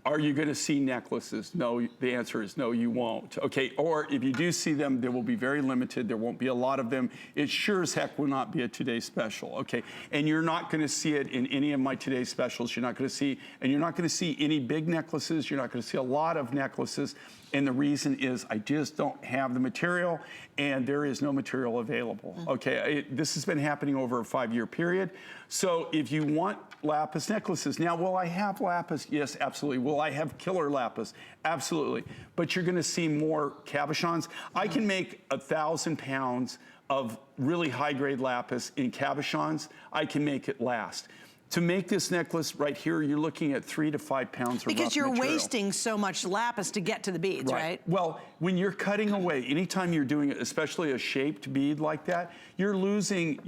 Are you going to see necklaces? No, the answer is no, you won't. Okay, or if you do see them, they will be very limited. There won't be a lot of them. It sure as heck will not be a Today Special, okay? And you're not going to see it in any of my Today Specials. You're not going to see, and you're not going to see any big necklaces. You're not going to see a lot of necklaces. And the reason is I just don't have the material, and there is no material available, okay? This has been happening over a 5-year period. So if you want lapis necklaces, now will I have lapis? Yes, absolutely. Will I have killer lapis? Absolutely. But you're gonna see more cabochons. I can make 1,000 pounds of really high-grade lapis in cabochons. I can make it last. To make this necklace right here, you're looking at 3 to 5 pounds of because rough you're material. wasting so much lapis to get to the beads, right? Well, when you're cutting away, anytime you're doing it, especially a shaped bead like that, you're losing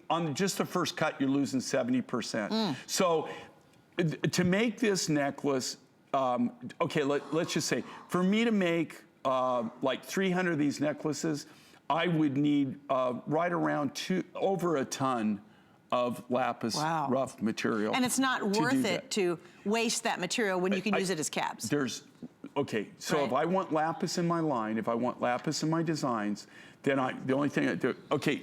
on just the first cut, you're losing 70%. So to make this necklace, okay, let's just say, for me to make like 300 of these necklaces, I would need right around over a ton of lapis rough material. And it's not worth it to waste that material when you can use it as cabs. Okay, so if I want lapis in my line, if I want lapis in my designs, then the only thing I do, okay,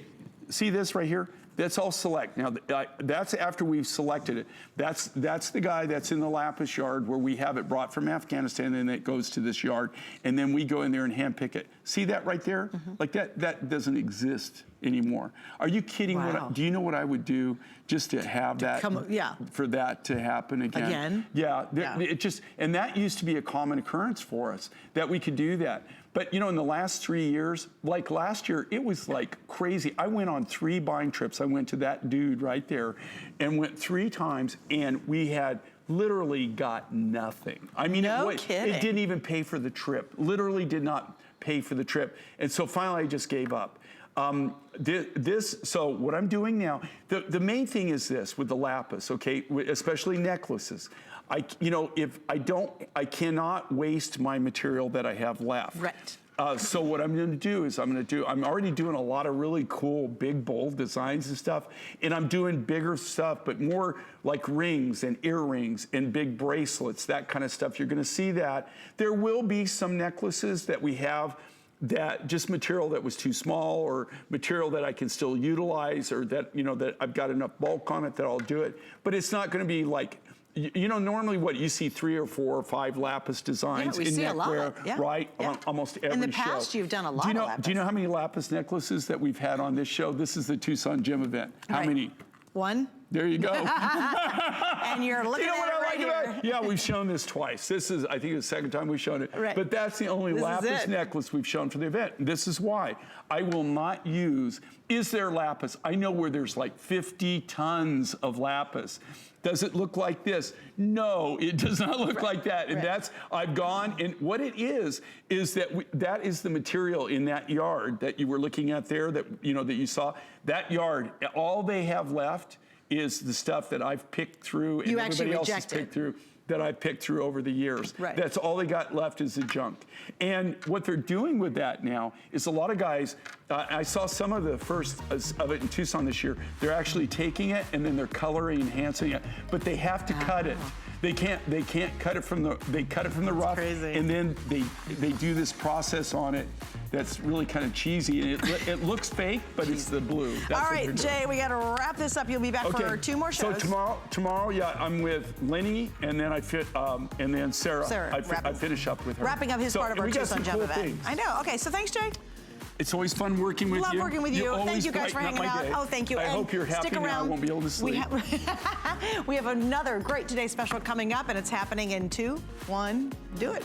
see this right here? That's all select. Now, that's after we've selected it. That's the guy that's in the lapis yard where we have it brought from Afghanistan, and it goes to this yard, and then we go in there and handpick it. See that right there? Like that doesn't exist anymore. Are you kidding? Wow. Do you know what I would do just to have that, for that to happen again? Yeah, it just, and that used to be a common occurrence for us, that we could do that. But you know, in the last 3 years, like last year, it was like crazy. I went on 3 buying trips. I went to that dude right there and went 3 times, and we had literally got nothing. I mean, it didn't even pay for the trip. Literally did not pay for the trip. And so finally I just gave up. So what I'm doing now, the main thing is this with the lapis, okay, especially necklaces. I cannot waste my material that I have left. Right. So what I'm going to do is I'm already doing a lot of really cool, big, bold designs and stuff, and I'm doing bigger stuff, but more like rings and earrings and big bracelets, that kind of stuff. You're going to see that. There will be some necklaces that we have that just material that was too small, or material that I can still utilize, or that, you know, that I've got enough bulk on it that I'll do it. But it's not going to be like You know, normally what you see 3 or 4 or 5 lapis designs we in see a lot, neckwear, yeah. right? Yeah. On almost every show. In the past, you've done a lot of lapis. Do you know how many lapis necklaces that we've had on this show? This is the Tucson Gem Event. How Right. many? 1. There you go. And you're looking You know at what it I right like here. about it? Yeah, we've shown this twice. This is, I think, the second time we've shown it. Right. But that's the only This is lapis it. necklace we've shown for the event. This is why. I will not use, is there lapis? I know where there's like 50 tons of lapis. Does it look like this? No, it does not look like that. And that's, I've gone, and what it is that that is the material in that yard that you were looking at there, that, you know, that you saw. That yard, all they have left is the stuff that I've picked through and everybody else has picked through, that I've picked through over the years. Right. That's all they got left is the junk. And what they're doing with that now is a lot of guys, I saw some of the first of it in Tucson this year, they're actually taking it and then they're coloring, enhancing it, but they have to cut it. They can't cut it from the rough, crazy. and then they do this process on it that's really kind of cheesy, and it looks fake, but it's the blue. That's All right, Jay, we got to wrap this up. You'll be back for 2 more shows. So tomorrow, yeah, I'm with Lenny, and then and then Sarah. I finish up with her. Wrapping up his part of our Tucson Gem Event. Things. I know. Okay, so thanks, Jay. It's always fun working with you. Love working with you. Thank you guys for brighten hanging up my out. day. Oh, thank you. I hope you're happy stick now. around. I won't be able to sleep. We have another Great Today special coming up, and it's happening in 2, 1, do it.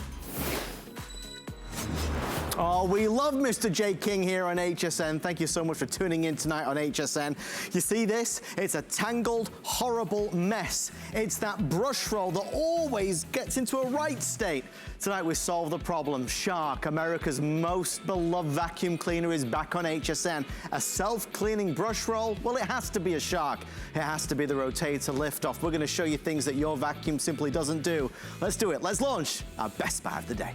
Oh, we love Mr. J. King here on HSN. Thank you so much for tuning in tonight on HSN. You see this? It's a tangled, horrible mess. It's that brush roll that always gets into a right state. Tonight we solve the problem. Shark, America's most beloved vacuum cleaner, is back on HSN. A self-cleaning brush roll? Well, it has to be a Shark. It has to be the rotator lift-off. We're going to show you things that your vacuum simply doesn't do. Let's do it. Let's launch our best buy of the day.